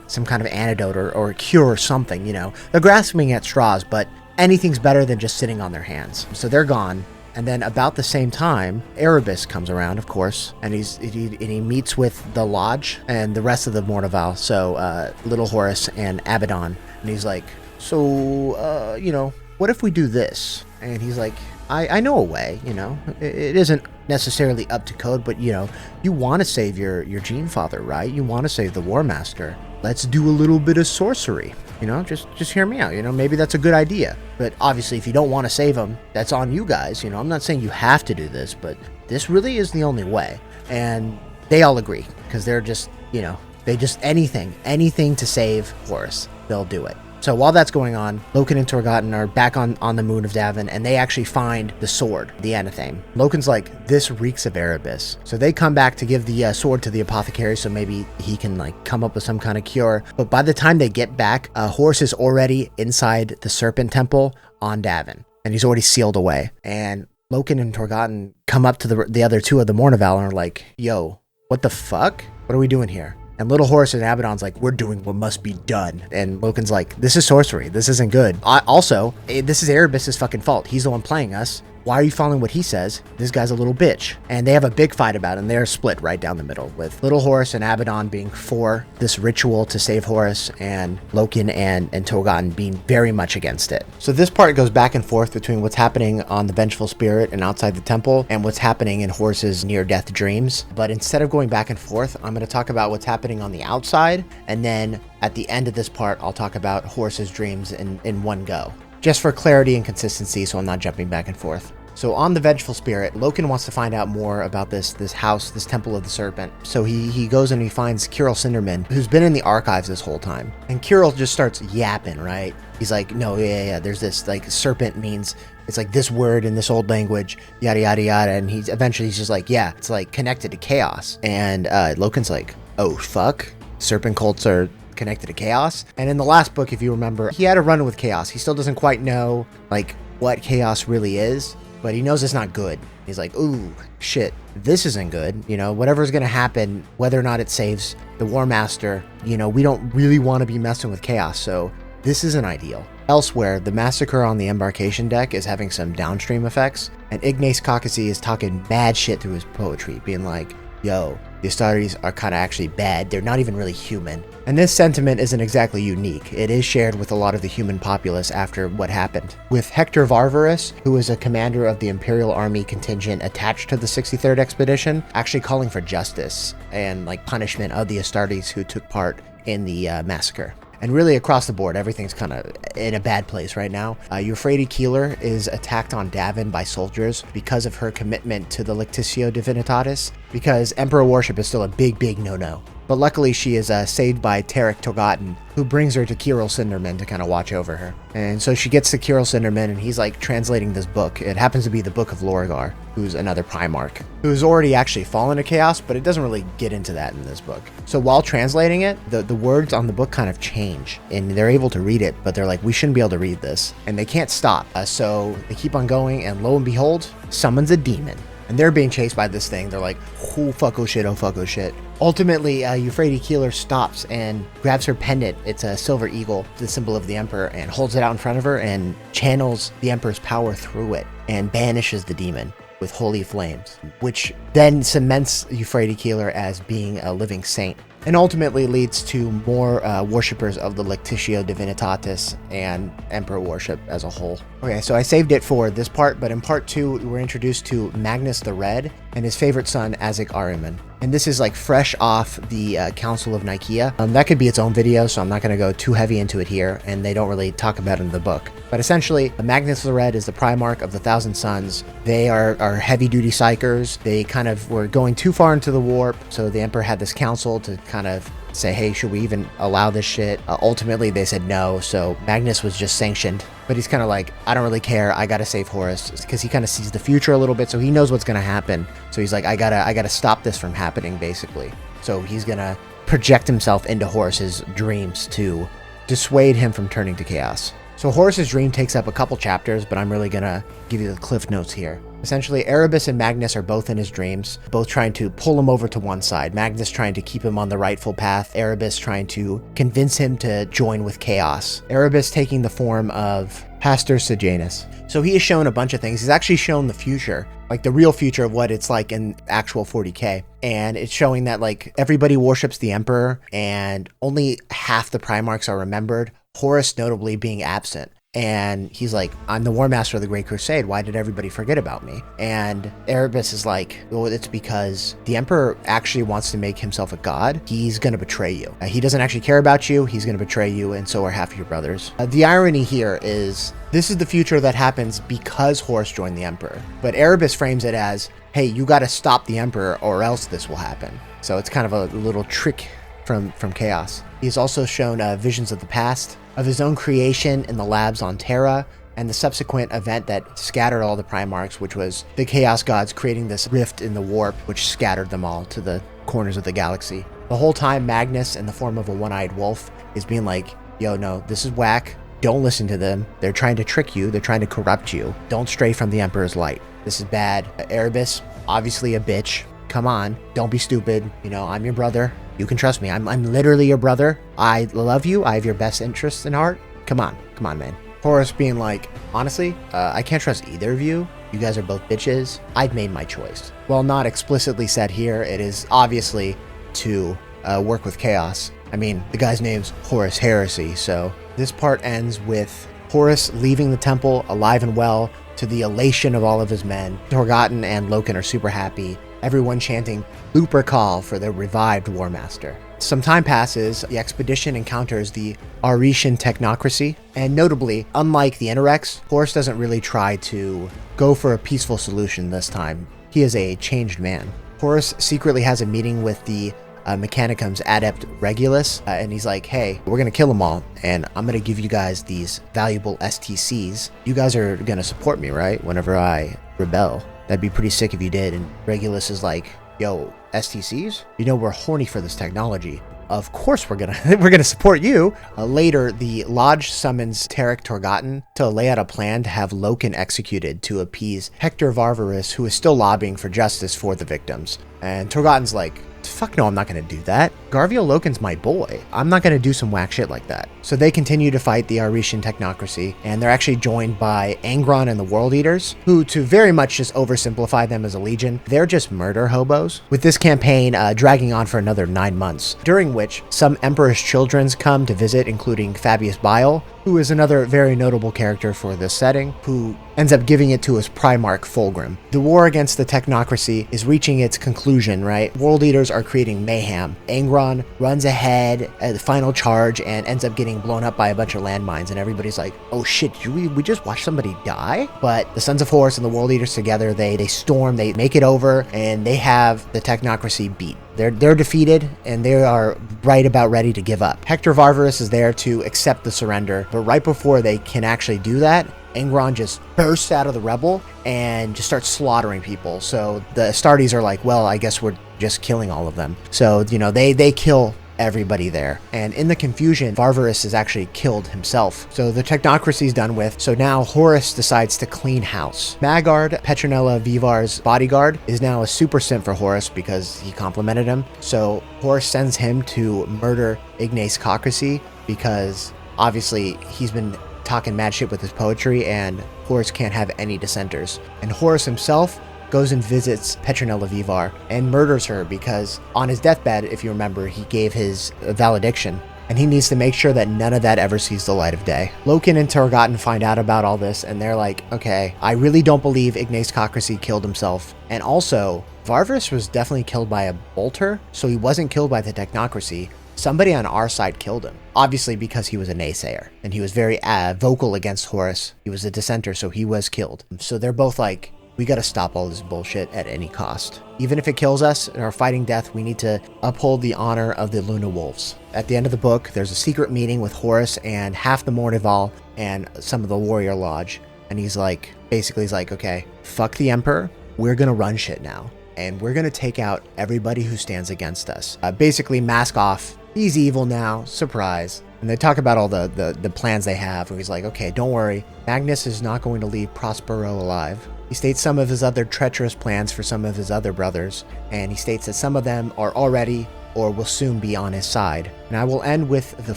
some kind of antidote or a cure or something, you know. They're grasping at straws, but anything's better than just sitting on their hands. So they're gone. And then about the same time, ArhPriest comes around, of course, and he meets with the Lodge and the rest of the Mornaval, so Little Horus and Abaddon. And he's like, so, you know, what if we do this? And he's like, I know a way, you know. It isn't necessarily up to code, but, you know, you want to save your Gene Father, right? You want to save the War Master. Let's do a little bit of sorcery. You know, just hear me out. You know, maybe that's a good idea. But obviously, if you don't want to save him, that's on you guys. You know, I'm not saying you have to do this, but this really is the only way. And they all agree because they're just, you know, anything to save Horus, they'll do it. So while that's going on, Loken and Torgotten are back on the moon of Davin, and they actually find the sword, the Anathame. Loken's like, this reeks of Erebus. So they come back to give the sword to the apothecary, so maybe he can like come up with some kind of cure. But by the time they get back, Horus is already inside the Serpent Temple on Davin. and he's already sealed away. And Loken and Torgotten come up to the other two of the Mournival and are like, yo, what the fuck? What are we doing here? And little Horus and Abaddon's like, we're doing what must be done. And Loken's like, this is sorcery. This isn't good. Also, this is ArhPriest's fucking fault. He's the one playing us. Why are you following what he says? This guy's a little bitch. And they have a big fight about it, and they're split right down the middle, with little Horus and Abaddon being for this ritual to save Horus, and Loken and Torgotten being very much against it. So this part goes back and forth between what's happening on the Vengeful Spirit and outside the temple, and what's happening in Horus's near-death dreams. But instead of going back and forth, I'm going to talk about what's happening on the outside, and then at the end of this part, I'll talk about Horus's dreams in one go, just for clarity and consistency, so I'm not jumping back and forth. So on the Vengeful Spirit, Loken wants to find out more about this house, this Temple of the Serpent. So he goes and he finds Choral Cinderman, who's been in the archives this whole time. And Choral just starts yapping, right? He's like, no, yeah, there's this, like, serpent means, it's like this word in this old language, yada, yada, yada. And he's just like, yeah, it's like connected to chaos. And Loken's like, oh, fuck, serpent cults are connected to chaos. And in the last book, if you remember, he had a run with chaos. He still doesn't quite know, like, what chaos really is, but he knows it's not good. He's like, ooh, shit, this isn't good. You know, whatever's going to happen, whether or not it saves the War Master, you know, we don't really want to be messing with chaos, so this isn't ideal. Elsewhere, the massacre on the embarkation deck is having some downstream effects, and Ignace Caucasus is talking mad shit through his poetry, being like, yo, the Astartes are kind of actually bad. They're not even really human. And this sentiment isn't exactly unique. It is shared with a lot of the human populace after what happened, with Hector Varvarus, who is a commander of the Imperial Army contingent attached to the 63rd Expedition, actually calling for justice and, like, punishment of the Astartes who took part in the massacre. And really across the board, everything's kind of in a bad place right now. Euphrates Keeler is attacked on Davin by soldiers because of her commitment to the Lictitio Divinitatis, because Emperor worship is still a big no-no. But luckily she is saved by Tarek Torgotten, who brings her to Choral Cinderman to kind of watch over her. And so she gets to Choral Cinderman, and he's like translating this book. It happens to be the Book of Lorgar, who's another Primarch, who's already actually fallen to chaos, but it doesn't really get into that in this book. So while translating it, the words on the book kind of change, and they're able to read it, but they're like, we shouldn't be able to read this. And they can't stop. So they keep on going, and lo and behold, summons a demon. And they're being chased by this thing. They're like, oh fuck, oh shit, oh fuck, oh shit. Ultimately, Euphrates Keeler stops and grabs her pendant. It's a silver eagle, the symbol of the Emperor, and holds it out in front of her and channels the Emperor's power through it and banishes the demon with holy flames, which then cements Euphrates Keeler as being a living saint, and ultimately leads to more worshippers of the Lictitio Divinitatis and Emperor worship as a whole. Okay, so I saved it for this part, but in part 2, we're introduced to Magnus the Red and his favorite son, Azek Ahriman. And this is like fresh off the Council of Nicaea. That could be its own video, so I'm not going to go too heavy into it here, and they don't really talk about it in the book. But essentially, Magnus the Red is the Primarch of the Thousand Sons. They are heavy-duty psychers. They kind of were going too far into the warp, so the Emperor had this council to kind of say, hey, should we even allow this shit? Ultimately, they said no, so Magnus was just sanctioned. But he's kind of like, I don't really care, I gotta save Horus, because he kind of sees the future a little bit, so he knows what's gonna happen. So he's like, I gotta stop this from happening, basically. So he's gonna project himself into Horus's dreams to dissuade him from turning to chaos. So Horus's dream takes up a couple chapters, but I'm really gonna give you the cliff notes here. Essentially, Erebus and Magnus are both in his dreams, both trying to pull him over to one side. Magnus trying to keep him on the rightful path, Erebus trying to convince him to join with chaos. Erebus taking the form of Pastor Sejanus. So he has shown a bunch of things. He's actually shown the future, like the real future of what it's like in actual 40k. And it's showing that like everybody worships the Emperor and only half the Primarchs are remembered, Horus notably being absent. And he's like, I'm the War Master of the Great Crusade. Why did everybody forget about me? And Erebus is like, well, it's because the Emperor actually wants to make himself a god. He's going to betray you. He doesn't actually care about you. He's going to betray you, and so are half of your brothers. The irony here is this is the future that happens because Horus joined the Emperor. But Erebus frames it as, hey, you got to stop the Emperor or else this will happen. So it's kind of a little trick from Chaos. He's also shown visions of the past, of his own creation in the labs on Terra, and the subsequent event that scattered all the Primarchs, which was the Chaos Gods creating this rift in the warp, which scattered them all to the corners of the galaxy. The whole time, Magnus, in the form of a one-eyed wolf, is being like, yo, no, this is whack. Don't listen to them. They're trying to trick you. They're trying to corrupt you. Don't stray from the Emperor's light. This is bad. ArhPriest, obviously a bitch. Come on, don't be stupid. You know, I'm your brother. You can trust me. I'm literally your brother. I love you. I have your best interests in heart. Come on, man. Horus being like, honestly, I can't trust either of you. You guys are both bitches. I've made my choice. Well, not explicitly said here. It is obviously to work with chaos. I mean, the guy's name's Horus Heresy, so this part ends with Horus leaving the temple alive and well to the elation of all of his men. Torgotten and Loken are super happy. Everyone chanting Looper Call for the revived War Master. Some time passes, the expedition encounters the Arhpriest technocracy, and notably, unlike the Interrex, Horus doesn't really try to go for a peaceful solution this time. He is a changed man. Horus secretly has a meeting with the Mechanicum's adept Regulus, and he's like, hey, we're gonna kill them all, and I'm gonna give you guys these valuable STCs. You guys are gonna support me, right? Whenever I rebel. That'd be pretty sick if you did. And Regulus is like, yo, STCs? You know, we're horny for this technology. Of course we're gonna support you. Later, the Lodge summons Tarek Torgotten to lay out a plan to have Loken executed to appease Hector Varvarus, who is still lobbying for justice for the victims. And Torgotten's like, fuck no, I'm not gonna do that. Garviel Loken's my boy. I'm not gonna do some whack shit like that. So they continue to fight the Arhpriest technocracy, and they're actually joined by Angron and the World Eaters, who, to very much just oversimplify them as a legion, they're just murder hobos. With this campaign dragging on for another 9 months, during which some Emperor's children come to visit, including Fabius Bile, who is another very notable character for this setting, who ends up giving it to his Primarch Fulgrim. The war against the technocracy is reaching its conclusion, right? World Eaters are creating mayhem. Angron runs ahead at the final charge and ends up getting blown up by a bunch of landmines, and everybody's like, oh shit, we just watched somebody die? But the Sons of Horus and the World Eaters together, they storm, they make it over, and they have the technocracy beat. They're defeated, and they are right about ready to give up. Hector Varvarus is there to accept the surrender, but right before they can actually do that, Angron just bursts out of the rebel and just starts slaughtering people. So the Astartes are like, well, I guess we're just killing all of them. So, you know, they kill everybody there. And in the confusion, Varvarus is actually killed himself. So the technocracy is done with. So now Horus decides to clean house. Magard, Petronella Vivar's bodyguard, is now a super simp for Horus because he complimented him. So Horus sends him to murder Ignace Cocracy because obviously he's been talking mad shit with his poetry, and Horus can't have any dissenters. And Horus himself goes and visits Petronella Vivar and murders her because on his deathbed, if you remember, he gave his valediction, and he needs to make sure that none of that ever sees the light of day. Loken and Torgotten find out about all this, and they're like, okay, I really don't believe Ignace Cocracy killed himself. And also, Varvarus was definitely killed by a bolter, so he wasn't killed by the technocracy. Somebody on our side killed him, obviously because he was a naysayer, and he was very vocal against Horus. He was a dissenter, so he was killed. So they're both like, we gotta stop all this bullshit at any cost. Even if it kills us in our fighting death, we need to uphold the honor of the Luna Wolves. At the end of the book, there's a secret meeting with Horus and half the Mornival and some of the Warrior Lodge. And he's like, okay, fuck the Emperor. We're gonna run shit now. And we're gonna take out everybody who stands against us. Basically mask off. He's evil now, surprise. And they talk about all the plans they have, where he's like, okay, don't worry, Magnus is not going to leave Prospero alive. He states some of his other treacherous plans for some of his other brothers, and he states that some of them are already or will soon be on his side. And I will end with the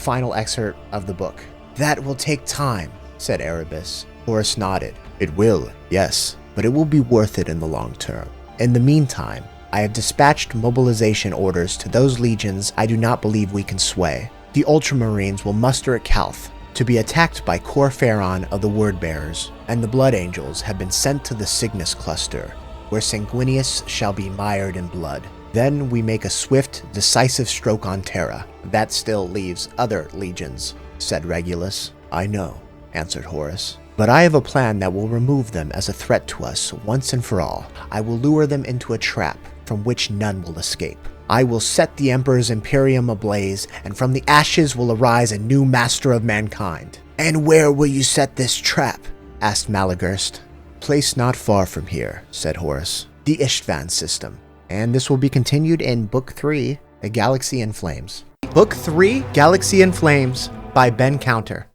final excerpt of the book. That will take time, said ArhPriest. Horus nodded. It will, yes, but it will be worth it in the long term. In the meantime, I have dispatched mobilization orders to those legions I do not believe we can sway. The Ultramarines will muster at Calth to be attacked by Cor Pharaon of the Wordbearers, and the Blood Angels have been sent to the Cygnus cluster, where Sanguinius shall be mired in blood. Then we make a swift, decisive stroke on Terra. That still leaves other legions, said Regulus. I know, answered Horus. But I have a plan that will remove them as a threat to us once and for all. I will lure them into a trap from which none will escape. I will set the Emperor's Imperium ablaze, and from the ashes will arise a new master of mankind. And where will you set this trap? Asked Malagurst. Place not far from here, said Horus. The Istvan system. And this will be continued in Book 3, A Galaxy in Flames. Book 3, Galaxy in Flames, by Ben Counter.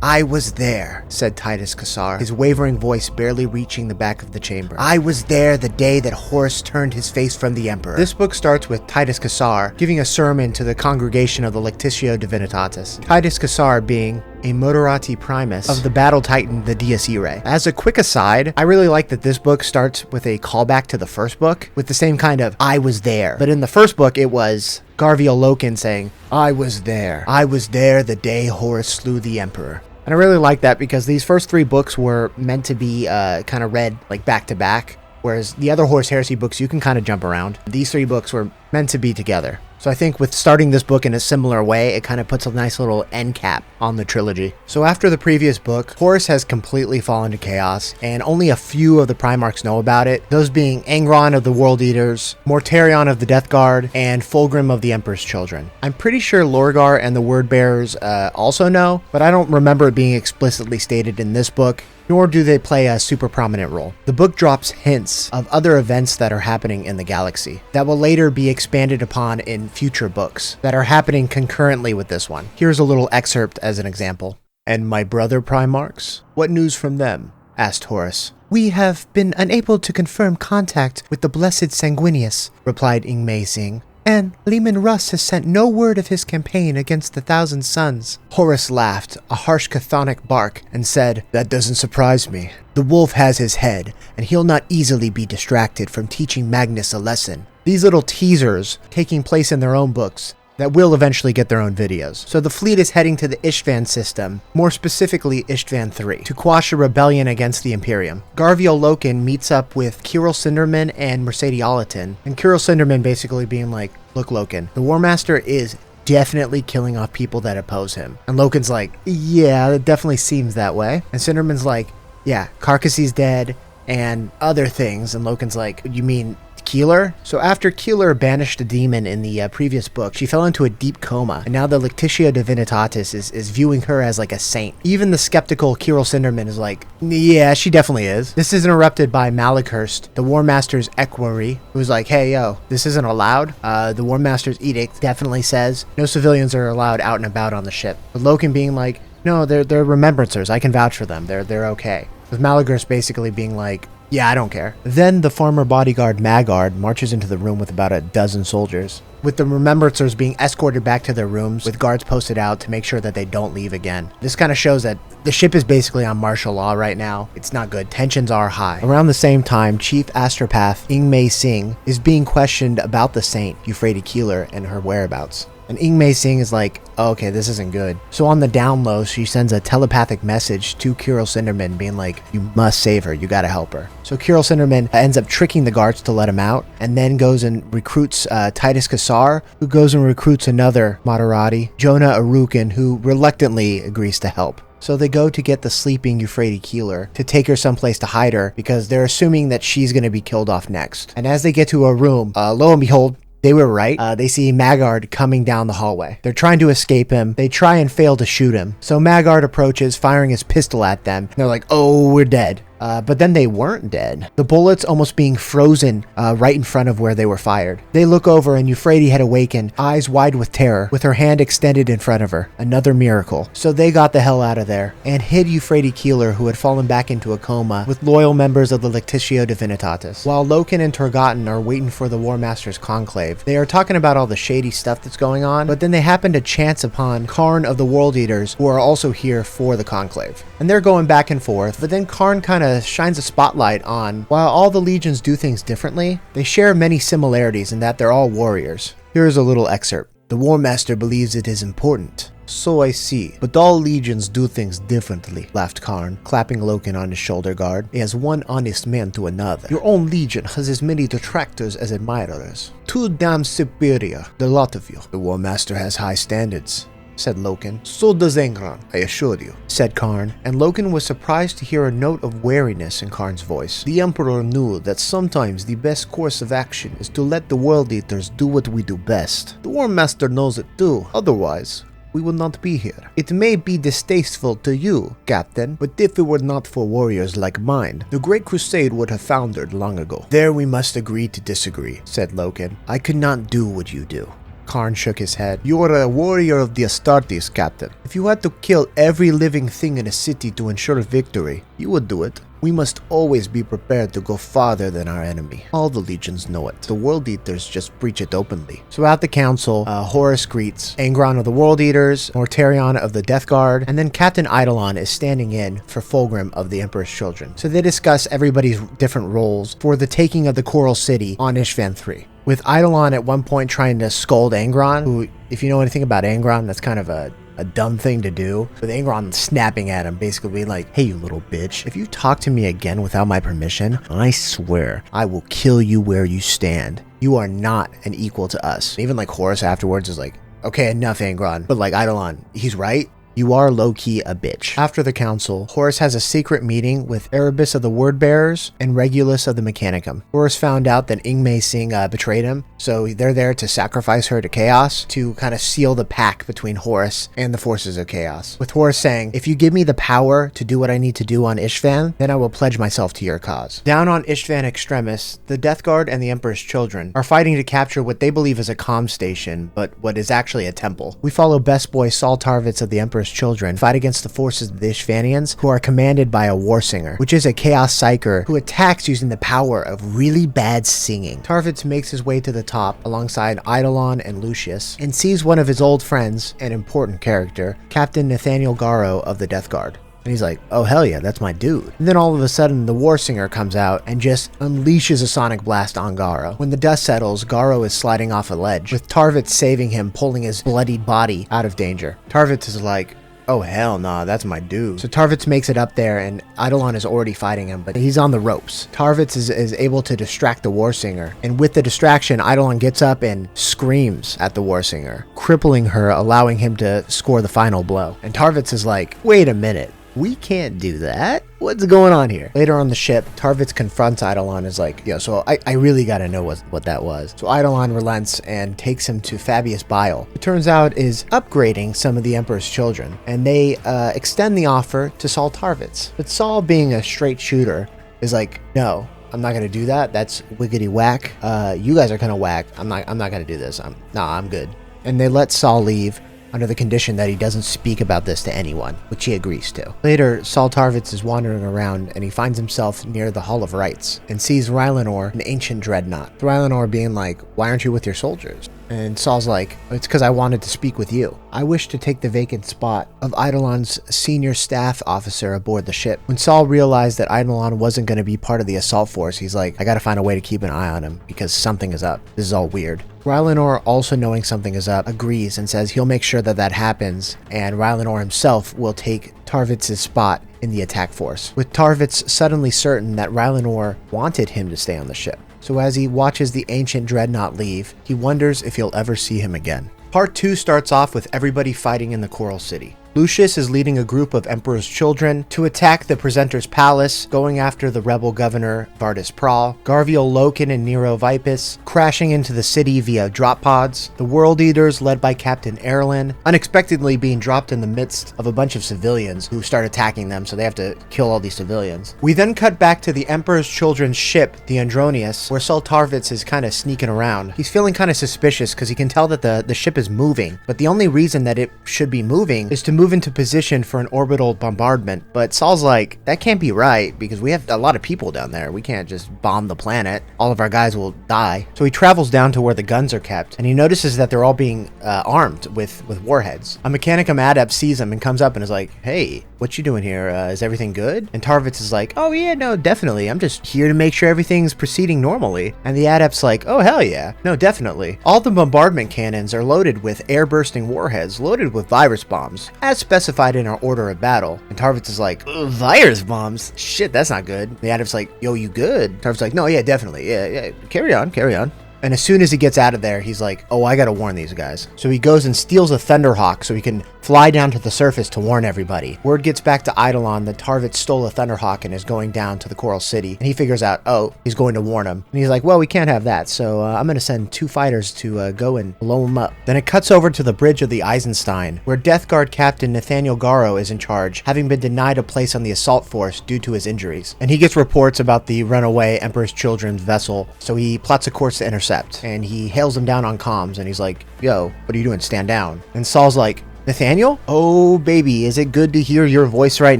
"I was there," said Titus Caesar, his wavering voice barely reaching the back of the chamber. "I was there the day that Horus turned his face from the Emperor." This book starts with Titus Caesar giving a sermon to the congregation of the Lectitio Divinitatis. Titus Caesar being a Moderati Primus of the battle titan, the Dies Irae. As a quick aside, I really like that this book starts with a callback to the first book with the same kind of "I was there." But in the first book, it was Garviel Loken saying, "I was there. I was there the day Horus slew the Emperor." And I really like that because these first 3 books were meant to be kind of read like back to back, whereas the other Horus Heresy books you can kind of jump around. These 3 books were meant to be together. So I think with starting this book in a similar way, it kind of puts a nice little end cap on the trilogy. So after the previous book, Horus has completely fallen to chaos, and only a few of the Primarchs know about it, those being Angron of the World Eaters, Mortarion of the Death Guard, and Fulgrim of the Emperor's Children. I'm pretty sure Lorgar and the Word Bearers also know, but I don't remember it being explicitly stated in this book, nor do they play a super prominent role. The book drops hints of other events that are happening in the galaxy that will later be expanded upon in future books that are happening concurrently with this one. Here's a little excerpt as an example. "And my brother Primarchs? What news from them?" asked Horus. "We have been unable to confirm contact with the blessed Sanguinius," replied Ingmei Sing. "And Leman Russ has sent no word of his campaign against the Thousand Suns." Horus laughed, a harsh chthonic bark, and said, "That doesn't surprise me. The wolf has his head, and he'll not easily be distracted from teaching Magnus a lesson." These little teasers, taking place in their own books, that will eventually get their own videos. So the fleet is heading to the Istvan system, more specifically Istvan 3, to quash a rebellion against the Imperium. Garviel Loken meets up with Kirill Cinderman and Mercediolatin, and Kirill Cinderman basically being like, "Look, Loken, the War Master is definitely killing off people that oppose him." And Loken's like, "Yeah, it definitely seems that way." And Cinderman's like, "Yeah, Carcasse's dead, and other things." And Loken's like, "You mean Keeler?" So after Keeler banished a demon in the previous book, she fell into a deep coma, and now the Lectitio Divinitatis is viewing her as like a saint. Even the skeptical Kirill Cinderman is like, "Yeah, she definitely is." This is interrupted by Malakhurst, the War Master's equerry, who's like, "Hey, yo, this isn't allowed. The War Master's edict definitely says no civilians are allowed out and about on the ship." But Loken being like, "No, they're remembrancers. I can vouch for them. They're okay." With Malakhurst basically being like, "Yeah, I don't care." Then the former bodyguard Magard marches into the room with about a dozen soldiers, with the remembrancers being escorted back to their rooms with guards posted out to make sure that they don't leave again. This kind of shows that the ship is basically on martial law right now. It's not good. Tensions are high. Around the same time, Chief Astropath Ingmei Sing is being questioned about the saint, Euphrates Keeler, and her whereabouts. And Ingmei Sing is like, "Oh, okay, this isn't good." So on the down low, she sends a telepathic message to Kirill Cinderman being like, "You must save her, you gotta help her." So Kirill Cinderman ends up tricking the guards to let him out, and then goes and recruits Titus Caesar, who goes and recruits another Moderati, Jonah Arukin, who reluctantly agrees to help. So they go to get the sleeping Euphrates Keeler to take her someplace to hide her because they're assuming that she's going to be killed off next. And as they get to a room, lo and behold, they were right. They see Magard coming down the hallway. They're trying to escape him. They try and fail to shoot him. So Magard approaches, firing his pistol at them. And they're like, "Oh, we're dead." But then they weren't dead. The bullets almost being frozen right in front of where they were fired. They look over and Euphrates had awakened, eyes wide with terror, with her hand extended in front of her. Another miracle. So they got the hell out of there and hid Euphrates Keeler, who had fallen back into a coma, with loyal members of the Lectitio Divinitatis. While Loken and Torgotten are waiting for the War Master's conclave, they are talking about all the shady stuff that's going on, but then they happen to chance upon Karn of the World Eaters, who are also here for the conclave. And they're going back and forth, but then Karn kind of shines a spotlight on, while all the legions do things differently, they share many similarities in that they're all warriors. Here is a little excerpt. "The War Master believes it is important. So I see. But all legions do things differently," laughed Karn, clapping Loken on his shoulder guard, "as one honest man to another. Your own legion has as many detractors as admirers. Too damn superior, the lot of you." "The War Master has high standards," said Loken. "So does Angron, I assure you," said Karn, and Loken was surprised to hear a note of wariness in Karn's voice. "The Emperor knew that sometimes the best course of action is to let the World Eaters do what we do best. The War Master knows it too, otherwise we would not be here. It may be distasteful to you, Captain, but if it were not for warriors like mine, the Great Crusade would have foundered long ago." "There we must agree to disagree," said Loken. "I could not do what you do." Karn shook his head. You are a warrior of the Astartes, Captain. If you had to kill every living thing in a city to ensure victory, you would do it. We must always be prepared to go farther than our enemy. All the legions know it. The World Eaters just preach it openly. So at the council, Horus greets Angron of the World Eaters, Mortarion of the Death Guard, and then Captain Eidolon is standing in for Fulgrim of the Emperor's Children. So they discuss everybody's different roles for the taking of the Choral City on Ishvan III. With Eidolon at one point trying to scold Angron, who, if you know anything about Angron, that's kind of a dumb thing to do, with Angron snapping at him, basically being like, hey, you little bitch, if you talk to me again without my permission, I swear I will kill you where you stand. You are not an equal to us. Even like Horus afterwards is like, okay, enough, Angron. But like Eidolon, he's right. You are low-key a bitch. After the council, Horus has a secret meeting with Erebus of the Word-Bearers and Regulus of the Mechanicum. Horus found out that Ingmei Sing betrayed him, so they're there to sacrifice her to Chaos to kind of seal the pact between Horus and the forces of Chaos. With Horus saying, if you give me the power to do what I need to do on Ishvan, then I will pledge myself to your cause. Down on Ishvan Extremis, the Death Guard and the Emperor's Children are fighting to capture what they believe is a comm station, but what is actually a temple. We follow best boy Saul Tarvitz of the Emperor's Children fight against the forces of the Ishvanians, who are commanded by a Warsinger, which is a Chaos Psyker who attacks using the power of really bad singing. Tarvitz makes his way to the top alongside Eidolon and Lucius and sees one of his old friends, an important character, Captain Nathaniel Garro of the Death Guard. And he's like, oh hell yeah, that's my dude. And then all of a sudden the Warsinger comes out and just unleashes a sonic blast on Garro. When the dust settles, Garro is sliding off a ledge, with Tarvitz saving him, pulling his bloodied body out of danger. Tarvitz is like, oh hell nah, that's my dude. So Tarvitz makes it up there and Eidolon is already fighting him, but he's on the ropes. Tarvitz is able to distract the Warsinger, and with the distraction, Eidolon gets up and screams at the Warsinger, crippling her, allowing him to score the final blow. And Tarvitz is like, wait a minute, we can't do that. What's going on here? Later on the ship, Tarvitz confronts Eidolon, is like, yo, so I really gotta know what that was. So Eidolon relents and takes him to Fabius Bile, who turns out is upgrading some of the Emperor's Children, and they extend the offer to Saul Tarvitz. But Saul, being a straight shooter, is like, no, I'm not gonna do that. That's wiggity whack. You guys are kind of whack. I'm not gonna do this. I'm good. And they let Saul leave under the condition that he doesn't speak about this to anyone, which he agrees to. Later, Saul Tarvitz is wandering around and he finds himself near the Hall of Rites and sees Rylanor, an ancient dreadnought. Rylanor being like, why aren't you with your soldiers? And Saul's like, it's because I wanted to speak with you. I wish to take the vacant spot of Eidolon's senior staff officer aboard the ship. When Saul realized that Eidolon wasn't going to be part of the assault force, he's like, I gotta find a way to keep an eye on him because something is up. This is all weird. Rylanor, also knowing something is up, agrees and says he'll make sure that happens, and Rylanor himself will take Tarvitz's spot in the attack force, with Tarvitz suddenly certain that Rylanor wanted him to stay on the ship. So as he watches the ancient dreadnought leave, he wonders if he'll ever see him again. Part 2 starts off with everybody fighting in the Choral City. Lucius is leading a group of Emperor's Children to attack the Presenter's Palace, going after the rebel governor Vardis Prahl, Garviel Loken and Nero Vipus, crashing into the city via drop pods, the World Eaters led by Captain Erlin, unexpectedly being dropped in the midst of a bunch of civilians who start attacking them, so they have to kill all these civilians. We then cut back to the Emperor's Children's ship, the Andronius, where Saul Tarvitz is kind of sneaking around. He's feeling kind of suspicious because he can tell that the ship is moving, but the only reason that it should be moving is to move into position for an orbital bombardment. But Saul's like, that can't be right because we have a lot of people down there. We can't just bomb the planet. All of our guys will die. So he travels down to where the guns are kept, and he notices that they're all being armed with warheads. A Mechanicum adept sees him and comes up and is like, hey, what you doing here? Is everything good? And Tarvitz is like, oh yeah, no, definitely. I'm just here to make sure everything's proceeding normally. And the adept's like, oh hell yeah, no, definitely. All the bombardment cannons are loaded with air-bursting warheads loaded with virus bombs, as specified in our order of battle. And Tarvitz is like, virus bombs? Shit, that's not good. The adept's like, yo, you good? Tarvitz like, no, yeah, definitely. Yeah, carry on. And as soon as he gets out of there, he's like, oh, I gotta warn these guys. So he goes and steals a Thunderhawk so he can fly down to the surface to warn everybody. Word gets back to Eidolon that Tarvitz stole a Thunderhawk and is going down to the Choral City. And he figures out, oh, he's going to warn him. And he's like, well, we can't have that. So I'm gonna send 2 fighters to go and blow him up. Then it cuts over to the bridge of the Eisenstein, where Death Guard Captain Nathaniel Garro is in charge, having been denied a place on the assault force due to his injuries. And he gets reports about the runaway Emperor's Children's vessel, so he plots a course to intercept intercept, and he hails him down on comms, and he's like, yo, what are you doing? Stand down. And Saul's like, Nathaniel? Oh, baby, is it good to hear your voice right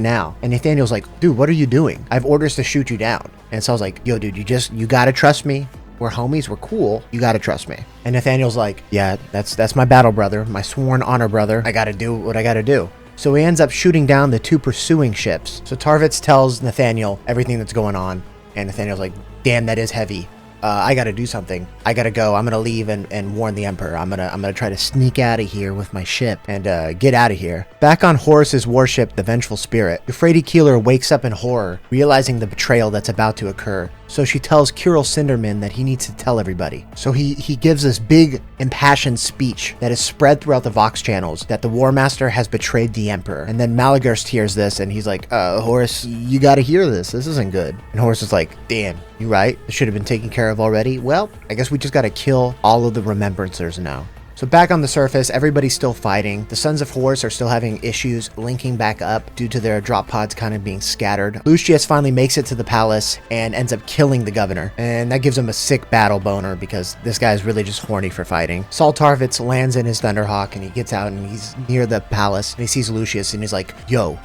now? And Nathaniel's like, dude, what are you doing? I have orders to shoot you down. And Saul's like, yo, dude, you gotta trust me. We're homies, we're cool. You gotta trust me. And Nathaniel's like, yeah, that's my battle brother, my sworn honor brother. I gotta do what I gotta do. So he ends up shooting down the 2 pursuing ships. So Tarvitz tells Nathaniel everything that's going on. And Nathaniel's like, damn, that is heavy. I gotta do something. I gotta go. I'm gonna leave and warn the Emperor. I'm gonna try to sneak out of here with my ship and get out of here. Back on Horus's warship, the Vengeful Spirit, Euphrates Keeler wakes up in horror, realizing the betrayal that's about to occur. So she tells Choral Cinderman that he needs to tell everybody. So he gives this big, impassioned speech that is spread throughout the Vox channels that the War Master has betrayed the Emperor. And then Malagurst hears this and he's like, Horus, you gotta hear this. This isn't good. And Horus is like, damn, you right? This should have been taken care of already. Well, I guess we just gotta kill all of the Remembrancers now. So back on the surface, everybody's still fighting. The Sons of Horus are still having issues linking back up due to their drop pods kind of being scattered. Lucius finally makes it to the palace and ends up killing the governor. And that gives him a sick battle boner because this guy is really just horny for fighting. Saul Tarvitz lands in his Thunderhawk and he gets out and he's near the palace and he sees Lucius and he's like, yo,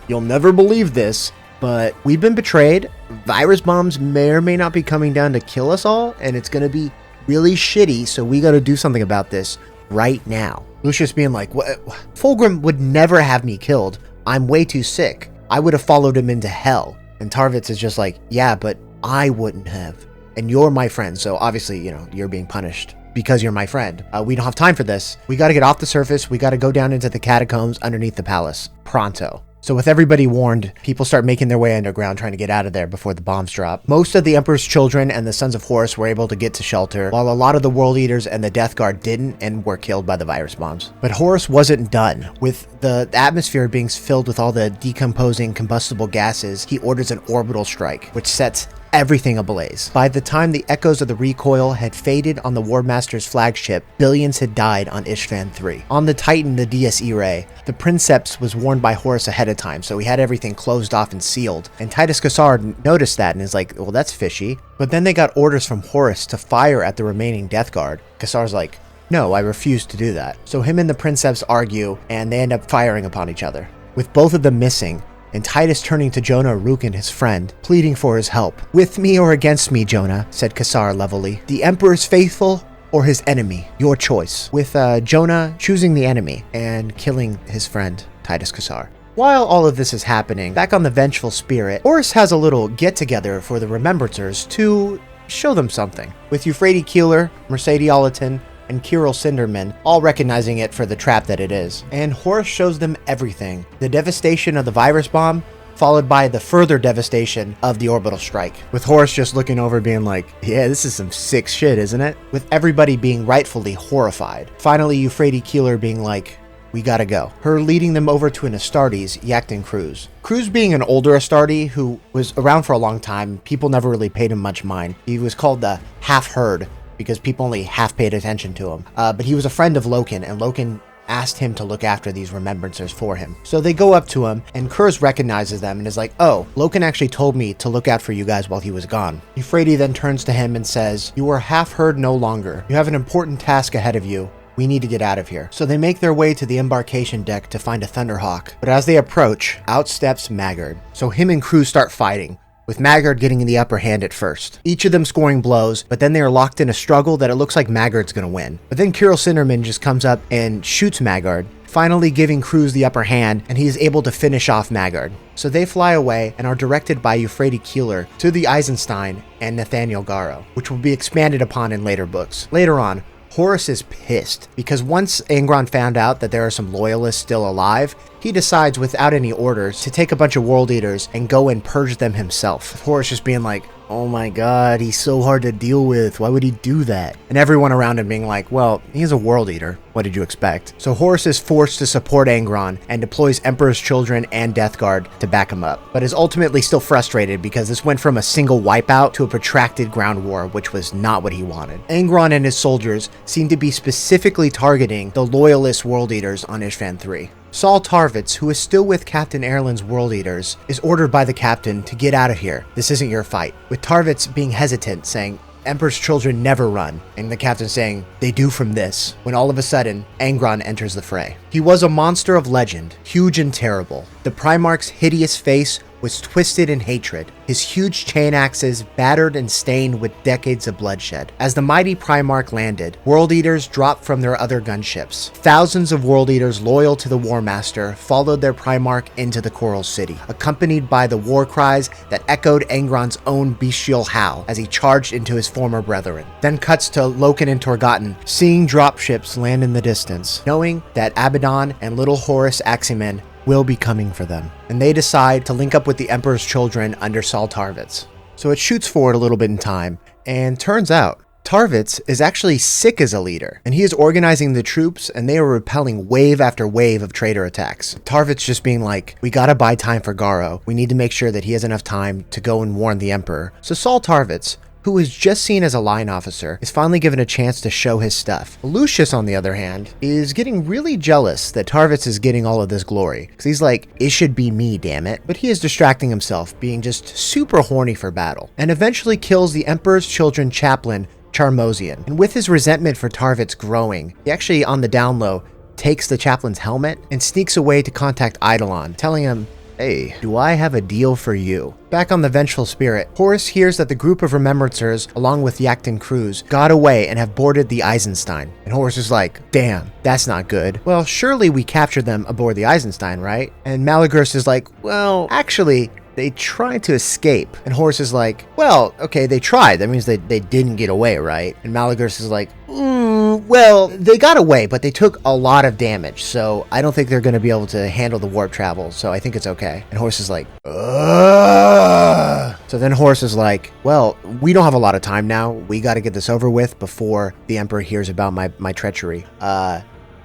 you'll never believe this, but we've been betrayed. Virus bombs may or may not be coming down to kill us all, and it's gonna be really shitty, so we gotta do something about this right now. Lucius being like, what? Fulgrim would never have me killed. I'm way too sick. I would have followed him into hell. And Tarvitz is just like, yeah, but I wouldn't have. And you're my friend, so obviously, you're being punished because you're my friend. We don't have time for this. We gotta get off the surface. We gotta go down into the catacombs underneath the palace. Pronto. So with everybody warned, people start making their way underground trying to get out of there before the bombs drop. Most of the Emperor's children and the Sons of Horus were able to get to shelter, while a lot of the World Eaters and the Death Guard didn't and were killed by the virus bombs. But Horus wasn't done. With the atmosphere being filled with all the decomposing combustible gases, he orders an orbital strike, which sets everything ablaze. By the time the echoes of the recoil had faded on the War Master's flagship, billions had died on Ishvan 3. On the Titan, the Dies Irae, the Princeps was warned by Horus ahead of time, so he had everything closed off and sealed. And Titus Cassar noticed that and is like, well, that's fishy. But then they got orders from Horus to fire at the remaining Death Guard. Cassar's like, no, I refuse to do that. So him and the Princeps argue, and they end up firing upon each other, with both of them missing. And Titus turning to Jonah Rukin, his friend, pleading for his help. With me or against me, Jonah, said Cassar levelly. The Emperor's faithful or his enemy, your choice. With Jonah choosing the enemy and killing his friend, Titus Cassar. While all of this is happening, back on the Vengeful Spirit, Horus has a little get-together for the Remembrancers to show them something. With Euphrates Keeler, Mercedes Olatin, and Choral Cinderman, all recognizing it for the trap that it is. And Horus shows them everything. The devastation of the virus bomb, followed by the further devastation of the orbital strike. With Horus just looking over being like, yeah, this is some sick shit, isn't it? With everybody being rightfully horrified. Finally, Euphrates Keeler being like, we gotta go. Her leading them over to an Astartes, Yakton Cruz. Cruz being an older Astarte who was around for a long time, people never really paid him much mind. He was called the half-herd, because people only half paid attention to him. But he was a friend of Loken, and Loken asked him to look after these Remembrancers for him. So they go up to him, and Kurz recognizes them and is like, oh, Loken actually told me to look out for you guys while he was gone. Euphrates then turns to him and says, you are half-heard no longer. You have an important task ahead of you. We need to get out of here. So they make their way to the embarkation deck to find a Thunderhawk. But as they approach, out steps Maggard. So him and Cruz start fighting, with Maggard getting the upper hand at first. Each of them scoring blows, but then they are locked in a struggle that it looks like Maggard's gonna win. But then Choral Cinderman just comes up and shoots Maggard, finally giving Cruz the upper hand, and he is able to finish off Maggard. So they fly away and are directed by Euphrates Keeler to the Eisenstein and Nathaniel Garo, which will be expanded upon in later books. Later on, Horus is pissed because once Angron found out that there are some loyalists still alive, he decides without any orders to take a bunch of World Eaters and go and purge them himself. Horus just being like, oh my god, he's so hard to deal with. Why would he do that? And everyone around him being like, well, he's a World Eater. What did you expect? So Horus is forced to support Angron and deploys Emperor's Children and Death Guard to back him up, but is ultimately still frustrated because this went from a single wipeout to a protracted ground war, which was not what he wanted. Angron and his soldiers seem to be specifically targeting the loyalist World Eaters on Ishvan 3. Saul Tarvitz, who is still with Captain Erlin's World Eaters, is ordered by the captain to get out of here. This isn't your fight. With Tarvitz being hesitant, saying, Emperor's children never run, and the captain's saying, they do from this, when all of a sudden, Angron enters the fray. He was a monster of legend, huge and terrible. The Primarch's hideous face was twisted in hatred, his huge chain axes battered and stained with decades of bloodshed. As the mighty Primarch landed, World Eaters dropped from their other gunships. Thousands of World Eaters loyal to the War Master followed their Primarch into the Coral City, accompanied by the war cries that echoed Angron's own bestial howl as he charged into his former brethren. Then cuts to Loken and Torgotten, seeing dropships land in the distance, knowing that Abaddon and little Horus Heresy will be coming for them, and they decide to link up with the Emperor's children under Saul Tarvitz. So it shoots forward a little bit in time, and turns out Tarvitz is actually sick as a leader, and he is organizing the troops, and they are repelling wave after wave of traitor attacks. Tarvitz just being like, we gotta buy time for Garo. We need to make sure that he has enough time to go and warn the Emperor. So Saul Tarvitz, who is just seen as a line officer, is finally given a chance to show his stuff. Lucius, on the other hand, is getting really jealous that Tarvitz is getting all of this glory, because he's like, it should be me, damn it. But he is distracting himself, being just super horny for battle, and eventually kills the Emperor's children chaplain, Charmosian. And with his resentment for Tarvitz growing, he actually, on the down low, takes the chaplain's helmet and sneaks away to contact Eidolon, telling him, hey, do I have a deal for you? Back on the Vengeful Spirit, Horus hears that the group of Remembrancers, along with Yaktan Cruz, got away and have boarded the Eisenstein. And Horus is like, damn, that's not good. Well, surely we captured them aboard the Eisenstein, right? And Malagurus is like, well, actually, they tried to escape. And Horus is like, well, okay, they tried. That means they didn't get away, right? And Malagurus is like, well, they got away, but they took a lot of damage, so I don't think they're going to be able to handle the warp travel, so I think it's okay. And Horus is like, ugh. So then Horus is like, well, we don't have a lot of time now. We got to get this over with before the Emperor hears about my treachery.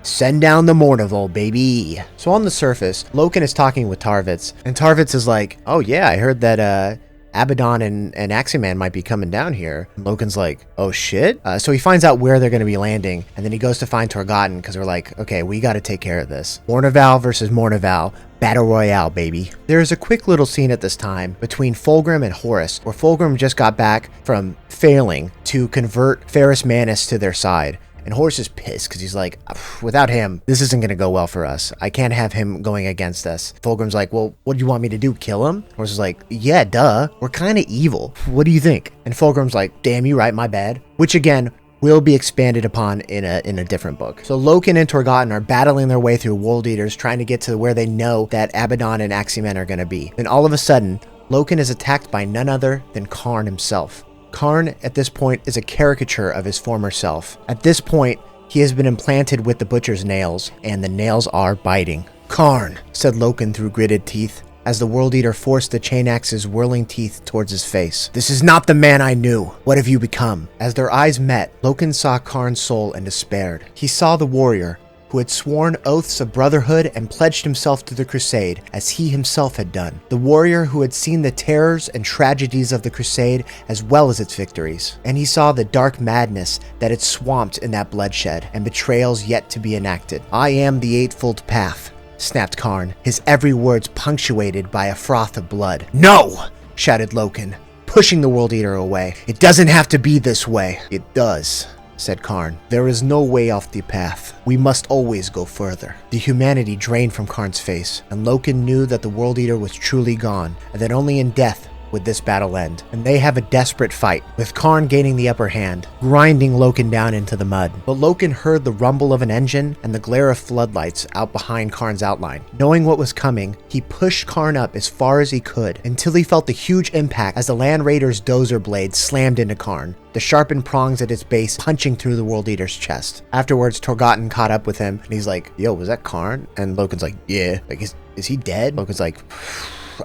Send down the Mournival, baby. So on the surface, Loken is talking with Tarvitz, and Tarvitz is like, oh yeah, I heard that, Abaddon and Aximan might be coming down here. And Loken's like, oh shit? So he finds out where they're going to be landing, and then he goes to find Torgotten, because we're like, okay, we got to take care of this. Mournival versus Mournival. Battle Royale, baby. There is a quick little scene at this time between Fulgrim and Horus, where Fulgrim just got back from failing to convert Ferrus Manus to their side. And Horus is pissed because he's like, without him, this isn't going to go well for us. I can't have him going against us. Fulgrim's like, well, what do you want me to do? Kill him? Horus is like, yeah, duh. We're kind of evil. What do you think? And Fulgrim's like, damn, you right, my bad. Which again, will be expanded upon in a different book. So Loken and Torgotten are battling their way through World Eaters, trying to get to where they know that Abaddon and Aximan are going to be. Then all of a sudden, Loken is attacked by none other than Karn himself. Karn, at this point, is a caricature of his former self. At this point, he has been implanted with the Butcher's nails, and the nails are biting. Karn, said Loken through gritted teeth, as the World Eater forced the chain axe's whirling teeth towards his face. This is not the man I knew. What have you become? As their eyes met, Loken saw Karn's soul and despaired. He saw the warrior, who had sworn oaths of brotherhood and pledged himself to the Crusade, as he himself had done. The warrior who had seen the terrors and tragedies of the Crusade as well as its victories. And he saw the dark madness that had swamped in that bloodshed, and betrayals yet to be enacted. I am the Eightfold Path, snapped Karn, his every words punctuated by a froth of blood. No! Shouted Loken, pushing the World Eater away. It doesn't have to be this way. It does, said Karn. There is no way off the path. We must always go further. The humanity drained from Karn's face, and Loken knew that the World Eater was truly gone, and that only in death would this battle end. And they have a desperate fight, with Karn gaining the upper hand, grinding Loken down into the mud. But Loken heard the rumble of an engine and the glare of floodlights out behind Karn's outline. Knowing what was coming, he pushed Karn up as far as he could, until he felt the huge impact as the Land Raider's dozer blade slammed into Karn, the sharpened prongs at its base punching through the World Eater's chest. Afterwards, Torgotten caught up with him, and he's like, yo, was that Karn? And Loken's like, yeah. Like, is he dead? Loken's like,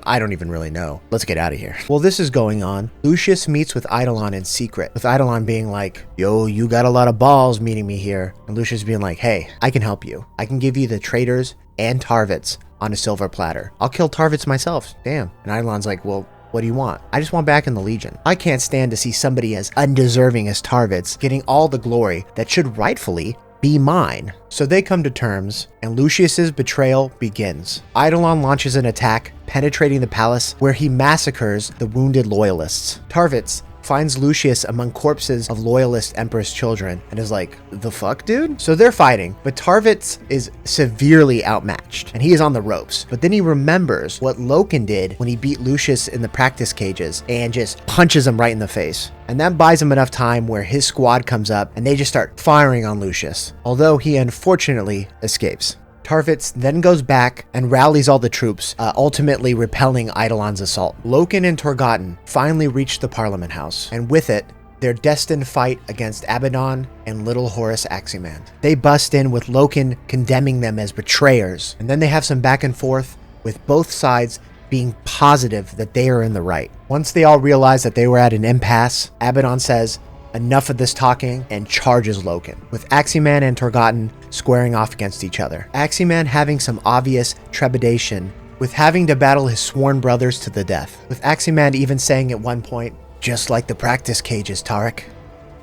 I don't even really know. Let's get out of here. While this is going on, Lucius meets with Eidolon in secret, with Eidolon being like, yo, you got a lot of balls meeting me here. And Lucius being like, hey, I can help you. I can give you the traitors and Tarvitz on a silver platter. I'll kill Tarvitz myself. Damn. And Eidolon's like, well, what do you want? I just want back in the Legion. I can't stand to see somebody as undeserving as Tarvitz getting all the glory that should rightfully be mine. So they come to terms, and Lucius's betrayal begins. Eidolon launches an attack, penetrating the palace, where he massacres the wounded loyalists. Tarvitz, finds Lucius among corpses of loyalist Empress children, and is like, the fuck, dude? So they're fighting, but Tarvitz is severely outmatched, and he is on the ropes. But then he remembers what Loken did when he beat Lucius in the practice cages, and just punches him right in the face. And that buys him enough time where his squad comes up, and they just start firing on Lucius, although he unfortunately escapes. Tarvitz then goes back and rallies all the troops, ultimately repelling Eidolon's assault. Loken and Torgotten finally reach the Parliament House, and with it, their destined fight against Abaddon and little Horus Aximand. They bust in with Loken condemning them as betrayers, and then they have some back and forth with both sides being positive that they are in the right. Once they all realize that they were at an impasse, Abaddon says, enough of this talking, and charges Loken, with Aximand and Torgotten squaring off against each other. Aximand having some obvious trepidation with having to battle his sworn brothers to the death, with Aximand even saying at one point, just like the practice cages, Tarek.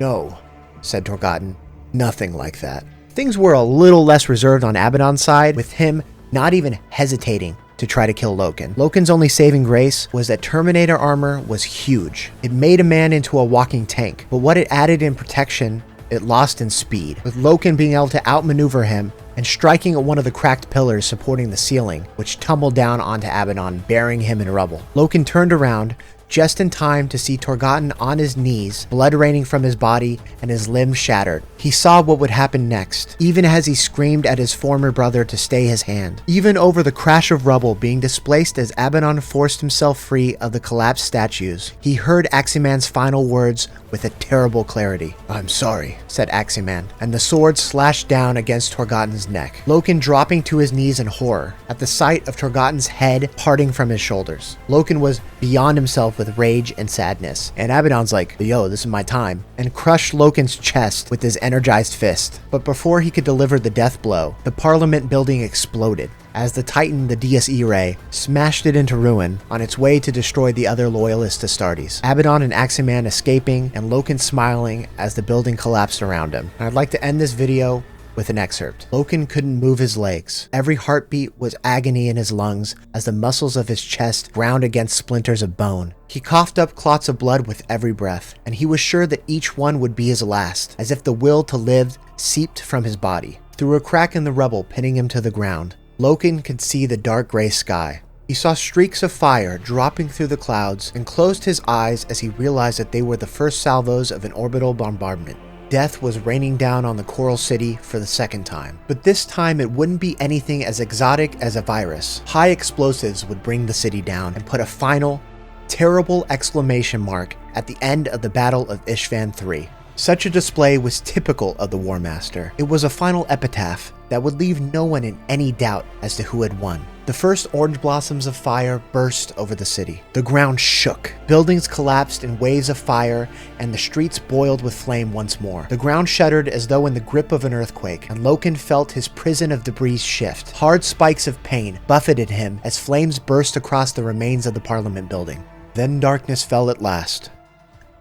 No, said Torgotten, nothing like that. Things were a little less reserved on Abaddon's side, with him not even hesitating to try to kill Loken. Loken's only saving grace was that Terminator armor was huge. It made a man into a walking tank, but what it added in protection, it lost in speed, with Loken being able to outmaneuver him and striking at one of the cracked pillars supporting the ceiling, which tumbled down onto Abaddon, burying him in rubble. Loken turned around just in time to see Torgotten on his knees, blood raining from his body and his limbs shattered. He saw what would happen next, even as he screamed at his former brother to stay his hand. Even over the crash of rubble being displaced as Abaddon forced himself free of the collapsed statues, he heard Aximand's final words with a terrible clarity. I'm sorry, said Aximand, and the sword slashed down against Torgotten's neck. Loken dropping to his knees in horror at the sight of Torgotten's head parting from his shoulders. Loken was beyond himself with rage and sadness, and Abaddon's like, yo, this is my time, and crushed Loken's chest with his energized fist. But before he could deliver the death blow, the Parliament building exploded as the Titan, the Dies Irae, smashed it into ruin on its way to destroy the other loyalist Astartes. Abaddon and Aximand escaping, and Loken smiling as the building collapsed around him. And I'd like to end this video with an excerpt. Loken couldn't move his legs. Every heartbeat was agony in his lungs as the muscles of his chest ground against splinters of bone. He coughed up clots of blood with every breath, and he was sure that each one would be his last, as if the will to live seeped from his body. Through a crack in the rubble pinning him to the ground, Loken could see the dark gray sky. He saw streaks of fire dropping through the clouds and closed his eyes as he realized that they were the first salvos of an orbital bombardment. Death was raining down on the Coral City for the second time, but this time it wouldn't be anything as exotic as a virus. High explosives would bring the city down and put a final, terrible exclamation mark at the end of the Battle of Ishvan III. Such a display was typical of the War Master. It was a final epitaph that would leave no one in any doubt as to who had won. The first orange blossoms of fire burst over the city. The ground shook. Buildings collapsed in waves of fire, and the streets boiled with flame once more. The ground shuddered as though in the grip of an earthquake, and Loken felt his prison of debris shift. Hard spikes of pain buffeted him as flames burst across the remains of the Parliament building. Then darkness fell at last,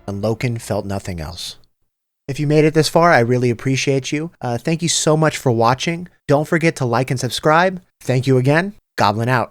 and Loken felt nothing else. If you made it this far, I really appreciate you. Thank you so much for watching. Don't forget to like and subscribe. Thank you again. Goblin out.